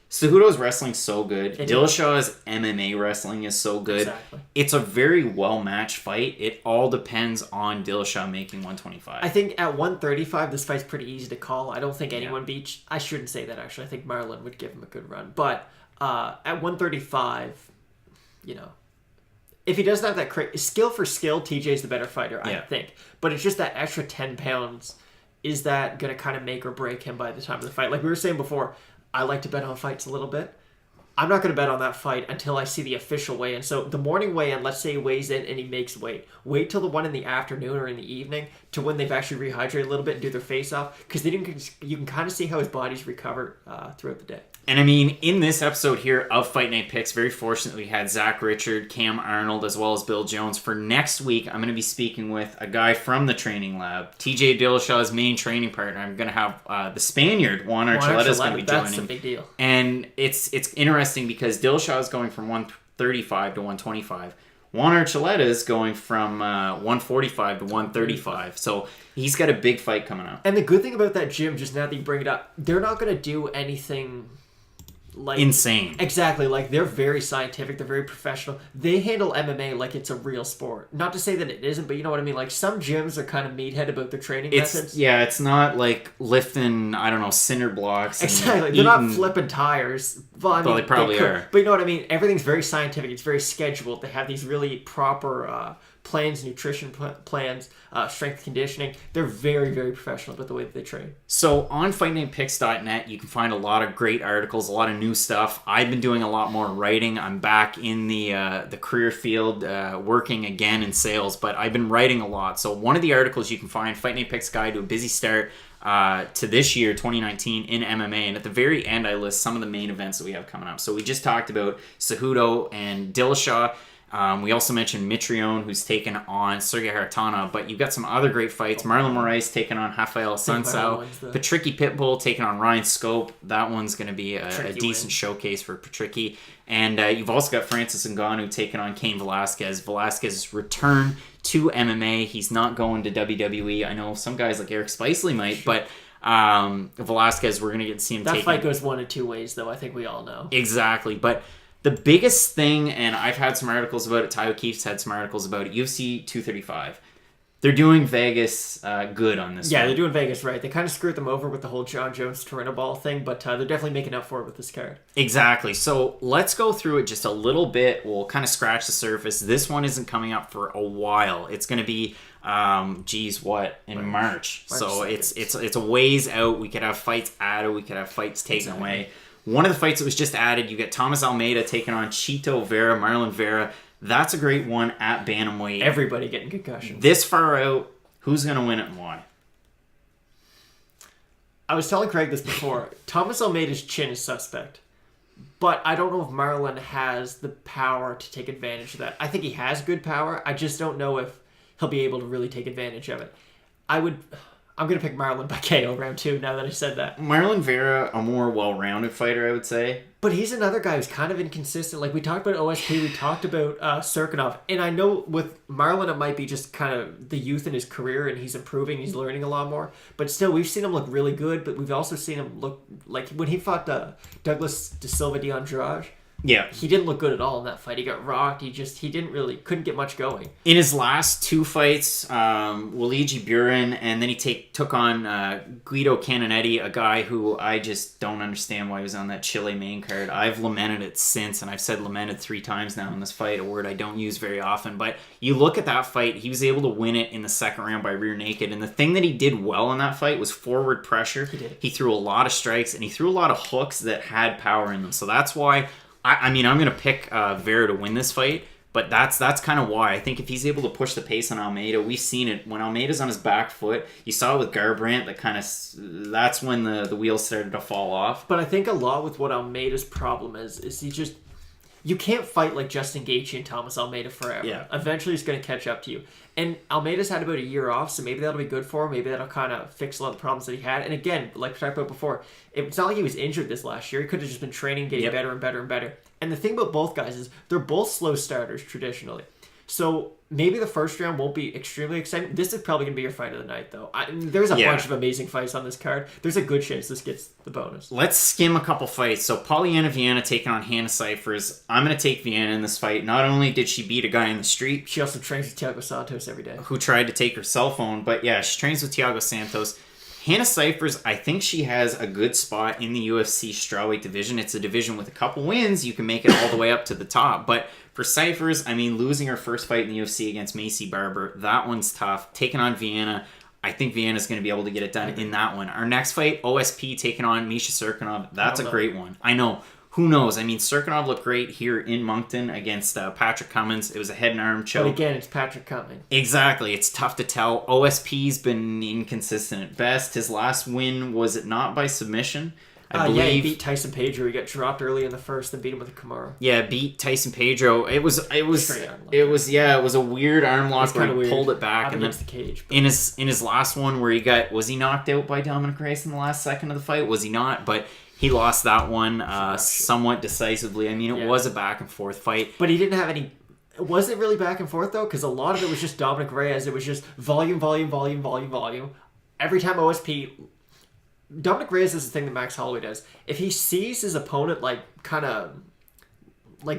Cejudo's wrestling so good. Dillashaw's MMA wrestling is so good. Exactly. It's a very well-matched fight. It all depends on Dillashaw making 125. I think at 135, this fight's pretty easy to call. I don't think anyone beats... I shouldn't say that, actually. I think Marlon would give him a good run. But at 135, if he doesn't have that skill for skill, TJ's the better fighter, I think. But it's just that extra 10 pounds. Is that going to kind of make or break him by the time of the fight? Like we were saying before, I like to bet on fights a little bit. I'm not going to bet on that fight until I see the official weigh-in. So the morning weigh-in, let's say he weighs in and he makes weight. Wait till the one in the afternoon or in the evening to when they've actually rehydrated a little bit and do their face-off. Because you can kind of see how his body's recovered throughout the day. And I mean, in this episode here of Fight Night Picks, very fortunately we had Zach Richard, Kam Arnold, as well as Bill Jones. For next week, I'm going to be speaking with a guy from the training lab, TJ Dillashaw's main training partner. I'm going to have the Spaniard, Juan Archuleta, is going to be joining. That's a big deal. And it's interesting because Dillashaw is going from 135 to 125. Juan Archuleta is going from 145 to 135. So he's got a big fight coming up. And the good thing about that gym, just now that you bring it up, they're not going to do anything... insane. Exactly. Like, they're very scientific. They're very professional. They handle MMA like it's a real sport. Not to say that it isn't, but you know what I mean? Like, some gyms are kind of meathead about their training methods. Yeah, it's not like lifting, I don't know, cinder blocks. Exactly. They're not flipping tires. Well, they probably are. But you know what I mean? Everything's very scientific. It's very scheduled. They have these really proper plans, nutrition plans, strength conditioning. They're very, very professional about the way that they train. So on FightNightPicks.net, you can find a lot of great articles, a lot of new stuff. I've been doing a lot more writing. I'm back in the career field, working again in sales, but I've been writing a lot. So one of the articles you can find, Fight Night Picks Guide to a Busy Start to this year, 2019, in MMA. And at the very end, I list some of the main events that we have coming up. So we just talked about Cejudo and Dillashaw. We also mentioned Mitrione, who's taken on Sergey Haratana, but you've got some other great fights. Marlon Moraes taking on Rafael Sunsao. Patricky Pitbull taking on Ryan Scope. That one's going to be a decent showcase for Patricky. And you've also got Francis Ngannou taking on Cain Velasquez. Velasquez's return to MMA. He's not going to WWE. I know some guys like Eric Spicely might, but Velasquez, we're going to get to see him That fight goes one of two ways, though. I think we all know. Exactly, but... the biggest thing, and I've had some articles about it, Ty O'Keefe's had some articles about it, UFC 235. They're doing Vegas good on this one. Yeah, they're doing Vegas right. They kind of screwed them over with the whole John Jones Torino Ball thing, but they're definitely making up for it with this card. Exactly. So let's go through it just a little bit. We'll kind of scratch the surface. This one isn't coming up for a while. It's going to be, in March. So it's a ways out. We could have fights added. We could have fights taken away. One of the fights that was just added, you get Thomas Almeida taking on Chito Vera, Marlon Vera. That's a great one at bantamweight. Everybody getting concussions. This far out, who's going to win it and why? I was telling Craig this before. Thomas Almeida's chin is suspect. But I don't know if Marlon has the power to take advantage of that. I think he has good power. I just don't know if he'll be able to really take advantage of it. I I'm going to pick Marlon by KO round 2 now that I said that. Marlon Vera, a more well-rounded fighter, I would say. But he's another guy who's kind of inconsistent. Like, we talked about OSP, we talked about Serkinov, and I know with Marlon it might be just kind of the youth in his career, and he's improving, he's learning a lot more. But still, we've seen him look really good, but we've also seen him look like when he fought Douglas De Silva de Andrade. Yeah. He didn't look good at all in that fight. He got rocked. He couldn't get much going. In his last 2 fights, Luigi Buren, and then he took on Guido Canonetti, a guy who I just don't understand why he was on that Chile main card. I've lamented it since, and I've said lamented 3 times now in this fight, a word I don't use very often. But you look at that fight, he was able to win it in the second round by rear naked, and the thing that he did well in that fight was forward pressure. He did. He threw a lot of strikes, and he threw a lot of hooks that had power in them. So that's why... I mean, I'm going to pick Vera to win this fight, but that's kind of why. I think if he's able to push the pace on Almeida, we've seen it. When Almeida's on his back foot, you saw it with Garbrandt, that's when the wheels started to fall off. But I think a lot with what Almeida's problem is you can't fight like Justin Gaethje and Thomas Almeida forever. Yeah. Eventually it's going to catch up to you. And Almeida's had about a year off, so maybe that'll be good for him. Maybe that'll kind of fix a lot of the problems that he had. And again, like we talked about before, it's not like he was injured this last year. He could have just been training, getting better and better and better. And the thing about both guys is they're both slow starters traditionally. So maybe the first round won't be extremely exciting. This is probably going to be your fight of the night, though. There's a bunch of amazing fights on this card. There's a good chance this gets the bonus. Let's skim a couple fights. So Polyana Viana taking on Hannah Cifers. I'm going to take Viana in this fight. Not only did she beat a guy in the street, she also trains with Thiago Santos every day, who tried to take her cell phone, but yeah, she trains with Thiago Santos. Hannah Cifers, I think she has a good spot in the UFC strawweight division. It's a division with a couple wins. You can make it all the way up to the top. But for Cifers, I mean, losing her first fight in the UFC against Macy Barber, that one's tough. Taking on Viana, I think Viana's going to be able to get it done in that one. Our next fight, OSP taking on Misha Serkinov. That's a great one. I know. Who knows? I mean, Serkinov looked great here in Moncton against Patrick Cummins. It was a head and arm choke. But again, it's Patrick Cummins. Exactly. It's tough to tell. OSP's been inconsistent at best. His last win, was it not by submission? I believe. Yeah, he beat Tyson Pedro. He got dropped early in the first, then beat him with a Kimura. Yeah, beat Tyson Pedro. It was a weird arm lock where he pulled it back and then the cage. In his last one where was he knocked out by Dominic Reyes in the last second of the fight? Was he not? But he lost that one somewhat decisively. I mean, it was a back and forth fight. But he didn't have any... Was it really back and forth, though? Because a lot of it was just Dominic Reyes. It was just volume. Every time OSP... Dominic Reyes is the thing that Max Holloway does. If he sees his opponent, kind of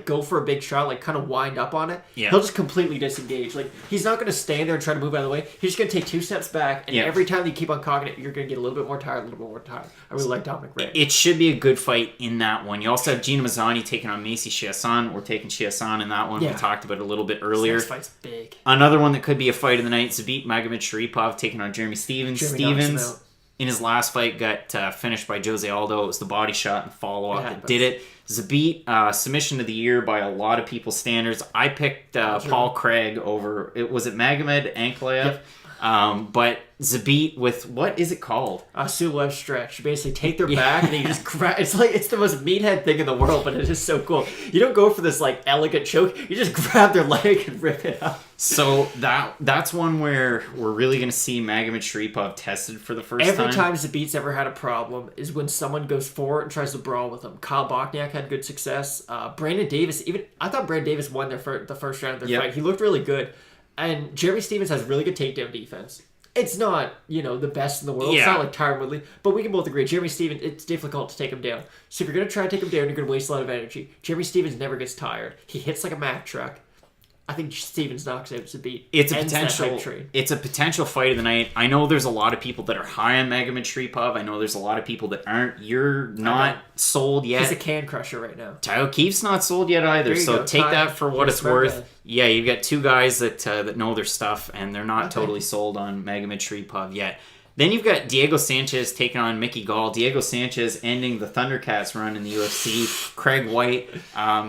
go for a big shot, kind of wind up on it, he'll just completely disengage. He's not going to stand there and try to move out of the way. He's just going to take 2 steps back, and every time you keep on cocking it, you're going to get a little bit more tired. I really like Dominic Reyes. It should be a good fight in that one. You also have Gina Mazzani taking on Macy Chiasson. We're taking Chiasson in that one. We talked about it a little bit earlier. This fight's big. Another one that could be a fight of the night, Zabit Magomed-Sharipov taking on Jeremy Stephens. Stephens, in his last fight, got finished by Jose Aldo. It was the body shot and follow-up that did it. Zabit, submission of the year by a lot of people's standards. I picked Paul Craig over... Was it Magomed Ankalaev? Yep. But Zabit with... What is it called? Sulev stretch. You basically take their back and you just grab... It's the most meathead thing in the world, but it is so cool. You don't go for this elegant choke. You just grab their leg and rip it up. So that's one where we're really going to see Magomed-Sharipov tested for the first time. Every time Zabit's ever had a problem is when someone goes forward and tries to brawl with him. Kyle Bochniak had good success. Brandon Davis, I thought Brandon Davis won the first round of their fight. He looked really good. And Jeremy Stephens has really good takedown defense. It's not, the best in the world. Yeah. It's not like Tyron Woodley. But we can both agree, Jeremy Stephens, it's difficult to take him down. So if you're going to try to take him down, you're going to waste a lot of energy. Jeremy Stephens never gets tired. He hits like a Mack truck. I think Stephens knocks out Zabit. It's a potential fight of the night. I know there's a lot of people that are high on Magomed-Sharipov. I know there's a lot of people that aren't. You're not sold yet. He's a can crusher right now. Ty O'Keefe's not sold yet either. So take that for what it's worth. Yeah, you've got 2 guys that know their stuff, and they're not totally sold on Magomed-Sharipov yet. Then you've got Diego Sanchez taking on Mickey Gall. Diego Sanchez ending the Thundercats run in the UFC. Craig White,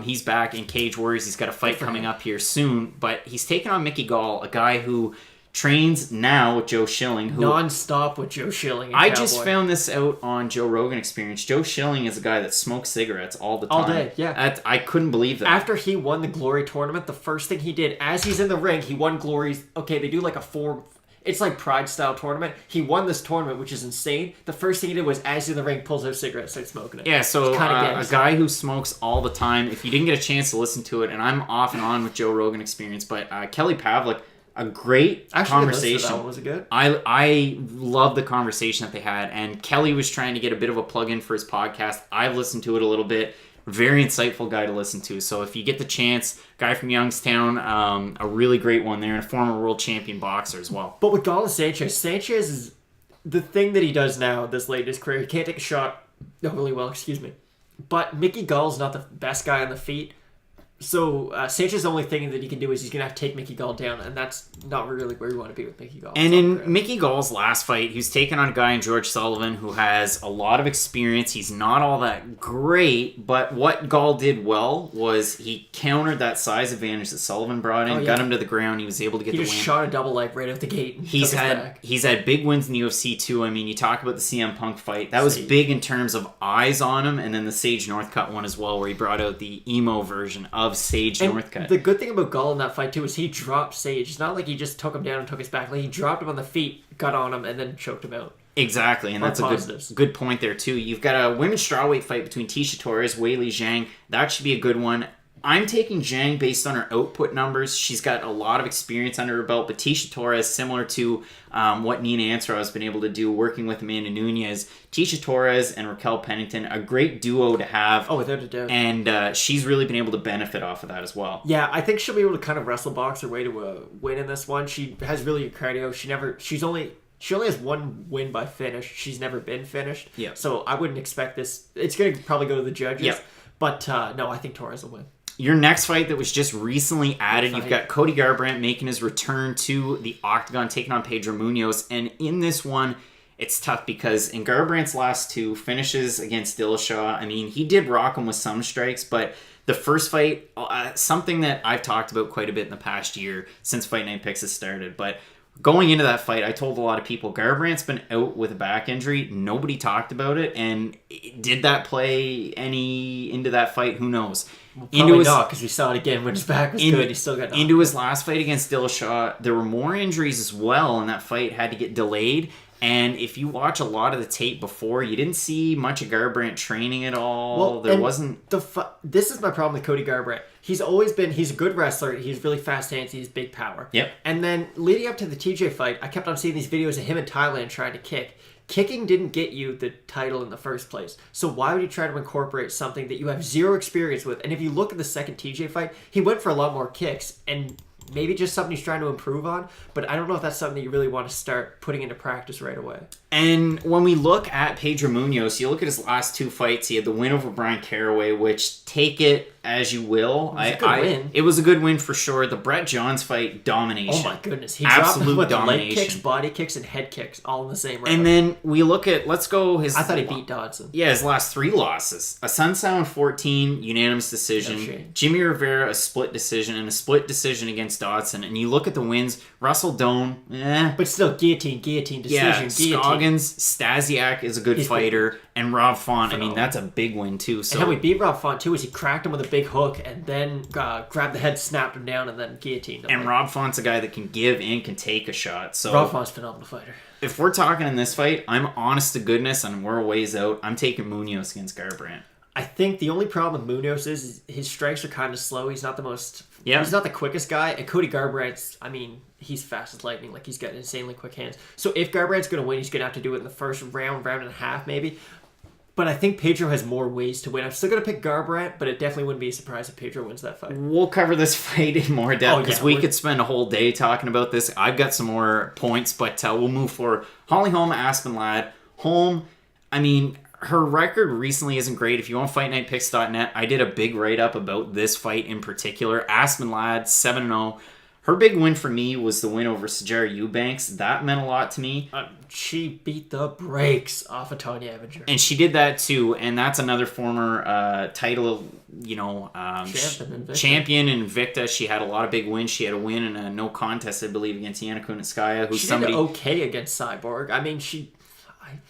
he's back in Cage Warriors. He's got a fight coming up here soon. But he's taking on Mickey Gall, a guy who trains now with Joe Schilling. Non-stop with Joe Schilling. I just found this out on Joe Rogan Experience. Joe Schilling is a guy that smokes cigarettes all the time. All day, yeah. I couldn't believe that. After he won the Glory tournament, the first thing he did, as he's in the ring, he won Glory's... Okay, they do a 4... It's like Pride-style tournament. He won this tournament, which is insane. The first thing he did was, as he's in the ring, pulls out a cigarette and starts smoking it. Yeah, so a guy who smokes all the time. If you didn't get a chance to listen to it, and I'm off and on with Joe Rogan Experience, but Kelly Pavlik, a great conversation. That one. Was it good? I love the conversation that they had, and Kelly was trying to get a bit of a plug-in for his podcast. I've listened to it a little bit. Very insightful guy to listen to. So if you get the chance, guy from Youngstown, a really great one there, and a former world champion boxer as well. But with Gall and Sanchez is the thing that he does now, this late in his career. He can't take a shot really well, But Mickey Gall's not the best guy on the feet. So Sanchez's only thing that he can do is he's going to have to take Mickey Gall down, and that's not really where you want to be with Mickey Gall. And in Mickey Gall's last fight, he was taking on a guy in George Sullivan who has a lot of experience. He's not all that great, but what Gall did well was he countered that size advantage that Sullivan brought in, got him to the ground, he was able to get the win. He just shot a double leg right out the gate. And he's had big wins in the UFC too. I mean, you talk about the CM Punk fight. That was big in terms of eyes on him, and then the Sage Northcutt one as well, where he brought out the emo version of Sage Northcutt. The good thing about Gall in that fight too is he dropped Sage. It's not like he just took him down and took his back. Like he dropped him on the feet, got on him, and then choked him out. Exactly, and that's a good point there too. You've got a women's strawweight fight between Tisha Torres, Weili Zhang. That should be a good one. I'm taking Zhang based on her output numbers. She's got a lot of experience under her belt, but Tisha Torres, similar to what Nina Ansara has been able to do working with Amanda Nunes, Tisha Torres and Raquel Pennington, a great duo to have. Oh, without a doubt. And she's really been able to benefit off of that as well. Yeah, I think she'll be able to kind of wrestle box her way to a win in this one. She has really good cardio. She only has one win by finish. She's never been finished. Yeah. So I wouldn't expect this. It's going to probably go to the judges. Yep. But no, I think Torres will win. Your next fight that was just recently added, you've got Cody Garbrandt making his return to the octagon, taking on Pedro Munoz. And in this one, it's tough because in Garbrandt's last two finishes against Dillashaw, I mean, he did rock him with some strikes, but the first fight, something that I've talked about quite a bit in the past year since Fight Night Picks has started, but going into that fight, I told a lot of people, Garbrandt's been out with a back injury. Nobody talked about it. And did that play any into that fight? Who knows? Well, probably not, because we saw it again when his back was good. He still got knocked into his last fight against Dillashaw. There were more injuries as well, and that fight had to get delayed. And if you watch a lot of the tape before, you didn't see much of Garbrandt training at all. Well, there wasn't... This is my problem with Cody Garbrandt. He's a good wrestler. He's really fast hands. He's big power. Yep. And then leading up to the TJ fight, I kept on seeing these videos of him in Thailand trying to kick. Kicking didn't get you the title in the first place. So why would you try to incorporate something that you have zero experience with? And if you look at the second TJ fight, he went for a lot more kicks, and maybe just something he's trying to improve on, but I don't know if that's something that you really want to start putting into practice right away. And when we look at Pedro Munoz, you look at his last two fights, he had the win over Brian Caraway, which, take it as you will. It was a good win for sure. The Brett Johns fight, domination. Oh my goodness. He absolute dropped domination. Leg kicks, body kicks, and head kicks all in the same round. And then we look at, I thought he beat Dodson. Yeah, his last three losses. A Sunsound 14, unanimous decision. No Jimmy Rivera, a split decision, and a split decision against Dodson. And you look at the wins, Russell Doan, But still, guillotine decision, yeah, guillotine. Scoggins, Stasiak is a good fighter, and Rob Font, I mean, that's a big win too. So. And how we beat Rob Font too is he cracked him with a big hook and then grabbed the head, snapped him down, and then guillotined him. And Rob Font's a guy that can give and can take a shot. So Rob Font's a phenomenal fighter. If we're talking in this fight, I'm honest to goodness, and we're a ways out, I'm taking Munoz against Garbrandt. I think the only problem with Munoz is his strikes are kind of slow. He's not the most... Yeah. He's not the quickest guy. And Cody Garbrandt's... I mean, he's fast as lightning. Like, he's got insanely quick hands. So if Garbrandt's going to win, he's going to have to do it in the first round and a half, maybe. But I think Pedro has more ways to win. I'm still going to pick Garbrandt, but it definitely wouldn't be a surprise if Pedro wins that fight. We'll cover this fight in more depth because we could spend a whole day talking about this. I've got some more points, but we'll move forward. Holly Holm, Aspen Ladd. Holm, I mean, her record recently isn't great. If you want FightNightPicks.net, I did a big write-up about this fight in particular. Aspen Ladd, 7-0. Her big win for me was the win over Sajara Eubanks. That meant a lot to me. She beat the brakes off of Tanya Evinger. And she did that too, and that's another former title, champion in Invicta. She had a lot of big wins. She had a win and a no contest, I believe, against Yana Kunitskaya. She did okay against Cyborg. I mean,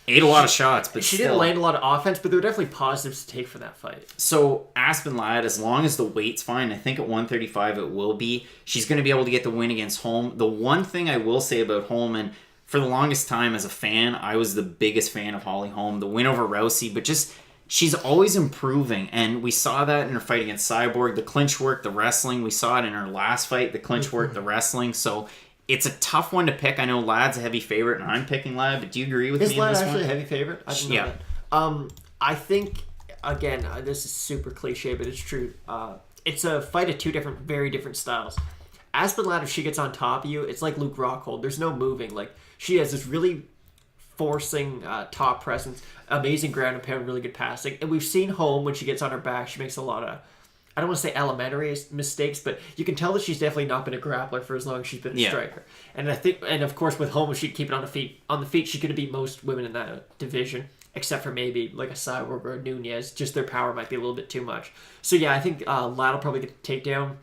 ate a lot of shots, but she still. didn't land a lot of offense, but there were definitely positives to take for that fight. So Aspen Ladd, as long as the weight's fine, I think at 135 it will be. She's going to be able to get the win against Holm. The one thing I will say about Holm, and for the longest time as a fan, I was the biggest fan of Holly Holm. The win over Rousey, but just she's always improving, and we saw that in her fight against Cyborg. The clinch work, the wrestling. We saw it in her last fight, the clinch work, the wrestling. So it's a tough one to pick. I know Ladd's a heavy favorite, and I'm picking Ladd, but do you agree with me Ladd in this actually one? a heavy favorite? I didn't know that. I think, again, this is super cliche, but it's true. It's a fight of two very different styles. Aspen Ladd, if she gets on top of you, it's like Luke Rockhold. There's no moving. Like, she has this really forcing top presence, amazing ground and pound, really good passing. And we've seen Holm, when she gets on her back, she makes a lot of, I don't want to say elementary mistakes, but you can tell that she's definitely not been a grappler for as long as she's been a striker. And I think, and of course with Holm, if she'd keep it on the feet, she could beat most women in that division, except for maybe like a Cyborg or a Nunez. Just their power might be a little bit too much. So yeah, I think Ladd will probably get the takedown,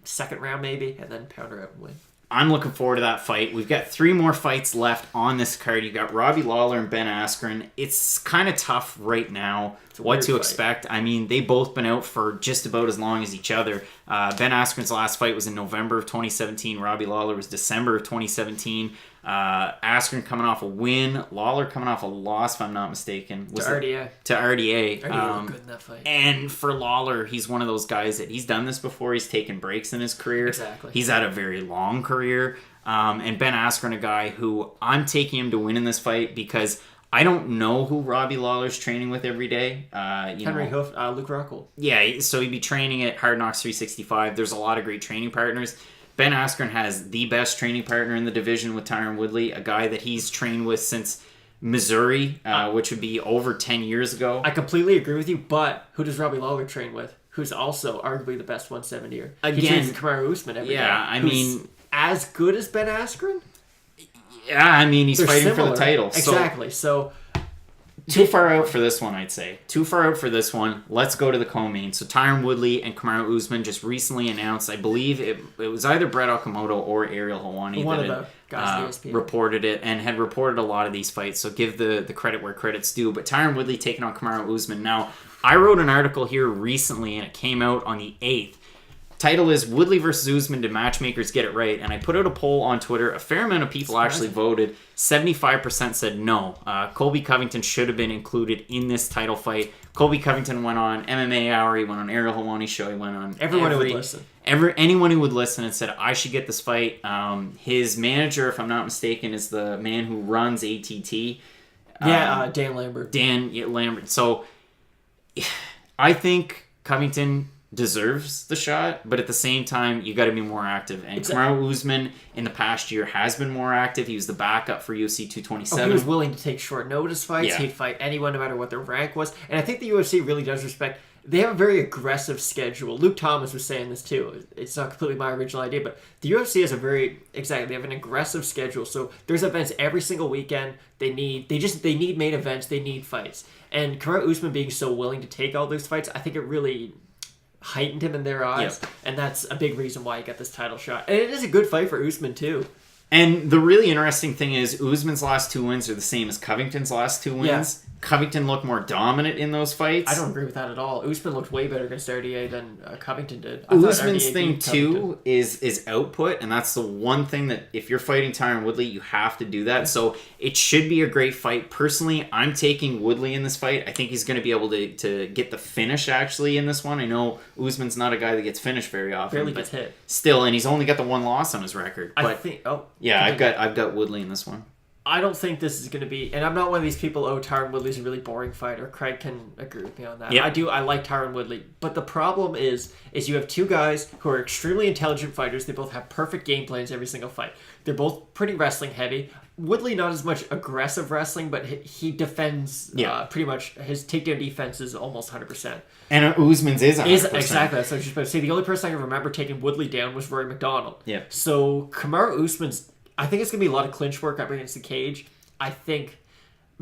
second round maybe, and then pound her out and win. I'm looking forward to that fight. We've got 3 more fights left on this card. You've got Robbie Lawler and Ben Askren. It's kind of tough right now what to expect. I mean, they've both been out for just about as long as each other. Ben Askren's last fight was in November of 2017. Robbie Lawler was December of 2017. Askren coming off a win. Lawler coming off a loss, if I'm not mistaken. To RDA. To RDA. RDA looked good in that fight. And for Lawler, he's one of those guys that he's done this before. He's taken breaks in his career. Exactly. He's had a very long career. And Ben Askren, a guy who I'm taking him to win in this fight because I don't know who Robbie Lawler's training with every day. Henry Hoof, Luke Rockhold. Yeah, so he'd be training at Hard Knocks 365. There's a lot of great training partners. Ben Askren has the best training partner in the division with Tyron Woodley, a guy that he's trained with since Missouri, which would be over 10 years ago. I completely agree with you, but who does Robbie Lawler train with? Who's also arguably the best 170er. He trains with Kamaru Usman every day. Yeah, I mean, as good as Ben Askren? Yeah, I mean, he's fighting similar. for the title. Exactly, so too far out for this one, I'd say. Too far out for this one. Let's go to the co-main. So Tyron Woodley and Kamaru Usman just recently announced, I believe it was either Brett Okamoto or Ariel Helwani that had reported it and had reported a lot of these fights. So give the credit where credit's due. But Tyron Woodley taking on Kamaru Usman. Now, I wrote an article here recently and it came out on the 8th. Title is Woodley versus Usman, did matchmakers get it right? And I put out a poll on Twitter. A fair amount of people actually voted. 75% said no. Colby Covington should have been included in this title fight. Colby Covington went on MMA Hour. He went on Ariel Helwani's show. He went on everyone who would listen. Anyone who would listen and said, I should get this fight. His manager, if I'm not mistaken, is the man who runs ATT. Dan Lambert. Dan Lambert. So I think Covington deserves the shot, but at the same time, you got to be more active. And Kamaru Usman in the past year has been more active. He was the backup for UFC 227. He was willing to take short notice fights. Yeah. He'd fight anyone, no matter what their rank was. And I think the UFC really does respect. They have a very aggressive schedule. Luke Thomas was saying this too. It's not completely my original idea, but the UFC has they have an aggressive schedule. So there's events every single weekend. They need main events. They need fights. And Kamaru Usman being so willing to take all those fights, I think it really heightened him in their eyes, and that's a big reason why he got this title shot. And it is a good fight for Usman too. And the really interesting thing is Usman's last 2 wins are the same as Covington's last 2 wins. Yeah. Covington looked more dominant in those fights. I don't agree with that at all. Usman looked way better against RDA than Covington did. Usman's thing too is output, and that's the one thing that if you're fighting Tyron Woodley, you have to do that. So it should be a great fight. Personally, I'm taking Woodley in this fight. I think he's going to be able to get the finish actually in this one. I know Usman's not a guy that gets finished very often. Barely gets hit. Still, and he's only got the 1 loss on his record. But I've got Woodley in this one. I don't think this is going to be, and I'm not one of these people, Tyron Woodley's a really boring fighter. Craig can agree with me on that. Yep. I like Tyron Woodley. But the problem is you have 2 guys who are extremely intelligent fighters. They both have perfect game plans every single fight. They're both pretty wrestling heavy. Woodley not as much aggressive wrestling, but he defends pretty much. His takedown defense is almost 100%. And Usman's is 100%. Exactly. That's what I was just about to say. The only person I can remember taking Woodley down was Rory McDonald. Yeah. So Kamaru Usman's, I think it's going to be a lot of clinch work up against the cage. I think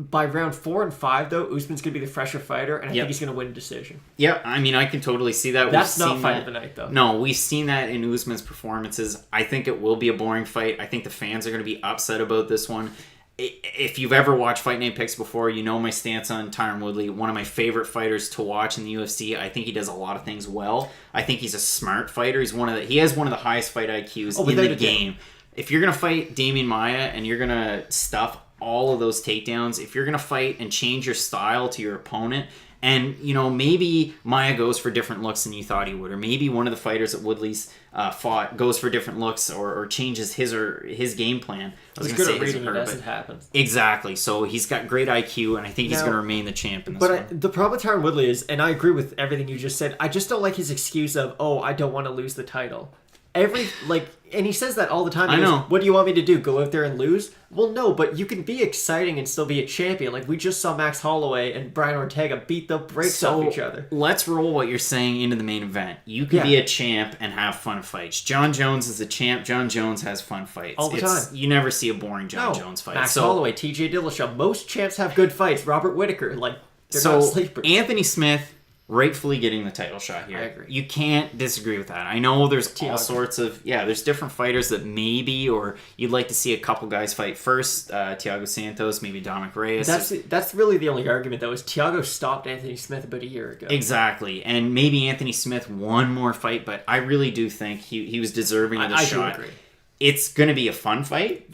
by round 4 and 5, though, Usman's going to be the fresher fighter, and I think he's going to win a decision. Yeah, I mean, I can totally see that. That's not fight of the night, though. No, we've seen that in Usman's performances. I think it will be a boring fight. I think the fans are going to be upset about this one. if you've ever watched Fight Night Picks before, you know my stance on Tyron Woodley. One of my favorite fighters to watch in the UFC. I think he does a lot of things well. I think he's a smart fighter. He has one of the highest fight IQs in the game. If you're going to fight Damian Maia and you're going to stuff all of those takedowns, if you're going to fight and change your style to your opponent, and, maybe Maia goes for different looks than you thought he would, or maybe one of the fighters that Woodley's fought goes for different looks or changes his game plan. He's good at reading it as it happens. Exactly. So he's got great IQ, and I think he's going to remain the champ in this one. The problem with Tyron Woodley is, and I agree with everything you just said, I just don't like his excuse of, I don't want to lose the title. And he says that all the time. I know. What do you want me to do? Go out there and lose? Well, no, but you can be exciting and still be a champion. Like, we just saw Max Holloway and Brian Ortega beat the brakes off each other. Let's roll what you're saying into the main event. You can be a champ and have fun fights. John Jones is a champ. John Jones has fun fights. All the time. You never see a boring John Jones fight. Max Holloway, TJ Dillashaw. Most champs have good fights. Robert Whittaker. They're not sleepers. Anthony Smith rightfully getting the title shot here. I agree. You can't disagree with that. I know there's all sorts of there's different fighters that maybe, or you'd like to see a couple guys fight first. Thiago Santos, maybe Dominic Reyes. That's really the only argument though, is Thiago stopped Anthony Smith about a year ago. Exactly, and maybe Anthony Smith one more fight, but I really do think he was deserving of the shot. I do agree. It's going to be a fun fight.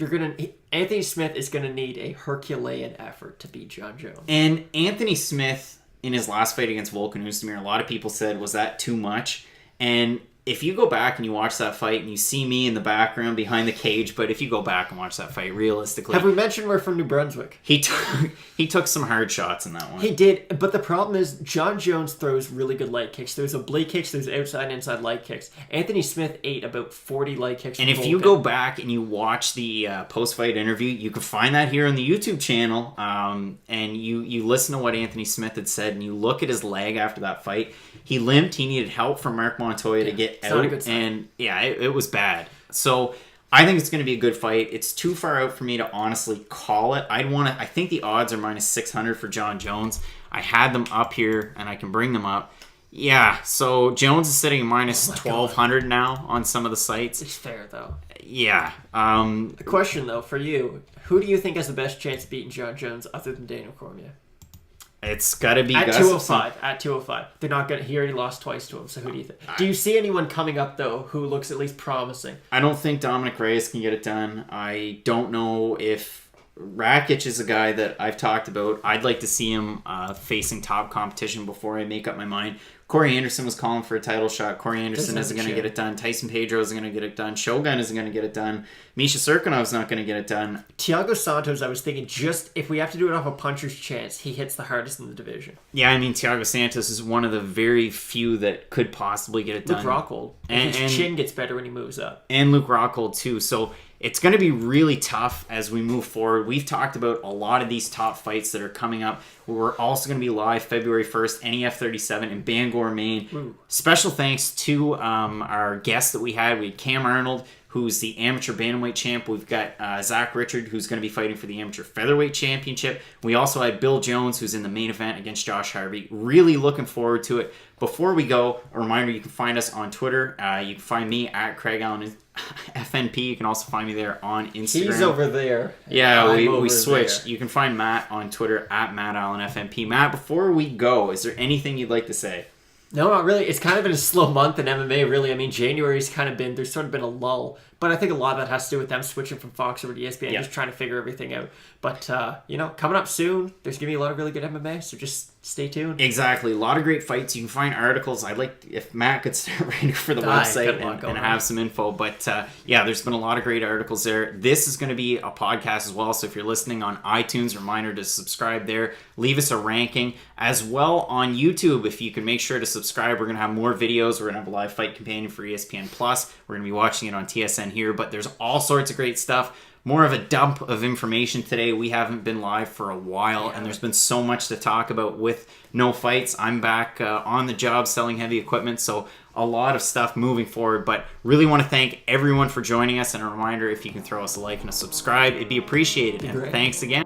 Anthony Smith is going to need a Herculean effort to beat John Jones. And Anthony Smith, in his last fight against Volkan Oezdemir, a lot of people said, was that too much? And if you go back and you watch that fight and you see me in the background behind the cage, but if you go back and watch that fight realistically... Have we mentioned we're from New Brunswick? He took some hard shots in that one. He did, but the problem is John Jones throws really good leg kicks. There's oblique kicks, there's outside and inside leg kicks. Anthony Smith ate about 40 leg kicks from And if Volkan. you go back and you watch the post-fight interview, you can find that here on the YouTube channel, and you listen to what Anthony Smith had said, and you look at his leg after that fight. He limped. He needed help from Mark Montoya to get out, and it was bad. So I think it's going to be a good fight. It's too far out for me to honestly call it. I think the odds are minus 600 for John Jones. I had them up here, and I can bring them up. Yeah, so Jones is sitting at minus 1,200 now on some of the sites. It's fair, though. Yeah. A question, though, for you. Who do you think has the best chance of beating John Jones other than Daniel Cormier? It's got to be at 205. At 205, they're not gonna. He already lost twice to him. So who do you think? Do you see anyone coming up though who looks at least promising? I don't think Dominic Reyes can get it done. I don't know if Rakic is a guy that I've talked about. I'd like to see him facing top competition before I make up my mind. Corey Anderson was calling for a title shot. Corey Anderson isn't going to get it done. Tyson Pedro isn't going to get it done. Shogun isn't going to get it done. Misha Serkinov's not going to get it done. Thiago Santos, I was thinking, just if we have to do it off a puncher's chance, he hits the hardest in the division. Yeah, I mean, Thiago Santos is one of the very few that could possibly get it done. Luke Rockhold. And his chin gets better when he moves up. And Luke Rockhold, too. So it's going to be really tough as we move forward. We've talked about a lot of these top fights that are coming up. We're also going to be live February 1st, NEF 37 in Bangor, Maine. Ooh. Special thanks to our guests that we had. We had Kam Arnold, who's the amateur bantamweight champ. We've got Zach Richard, who's going to be fighting for the amateur featherweight championship. We also had Bill Jones, who's in the main event against Josh Harvey. Really looking forward to it. Before we go, a reminder, you can find us on Twitter. You can find me at Craig Allen FNP. You can also find me there on Instagram. He's over there. Yeah, we switched. There. You can find Matt on Twitter at Matt Allen FNP. Matt, before we go, is there anything you'd like to say? No, not really. It's kind of been a slow month in MMA, really. I mean, January's there's sort of been a lull. But I think a lot of that has to do with them switching from Fox over to ESPN, just trying to figure everything out. But, coming up soon, there's going to be a lot of really good MMA, so just stay tuned. Exactly. A lot of great fights. You can find articles. I'd like if Matt could start writing for the website and have some info. But, there's been a lot of great articles there. This is going to be a podcast as well, so if you're listening on iTunes, reminder to subscribe there. Leave us a ranking. As well on YouTube, if you can make sure to subscribe. We're going to have more videos. We're going to have a live fight companion for ESPN+. We're going to be watching it on TSN here, but there's all sorts of great stuff. More of a dump of information today. We haven't been live for a while, and there's been so much to talk about with no fights. I'm back on the job selling heavy equipment, so a lot of stuff moving forward, but really want to thank everyone for joining us, and a reminder, if you can throw us a like and a subscribe, it'd be appreciated. And thanks again.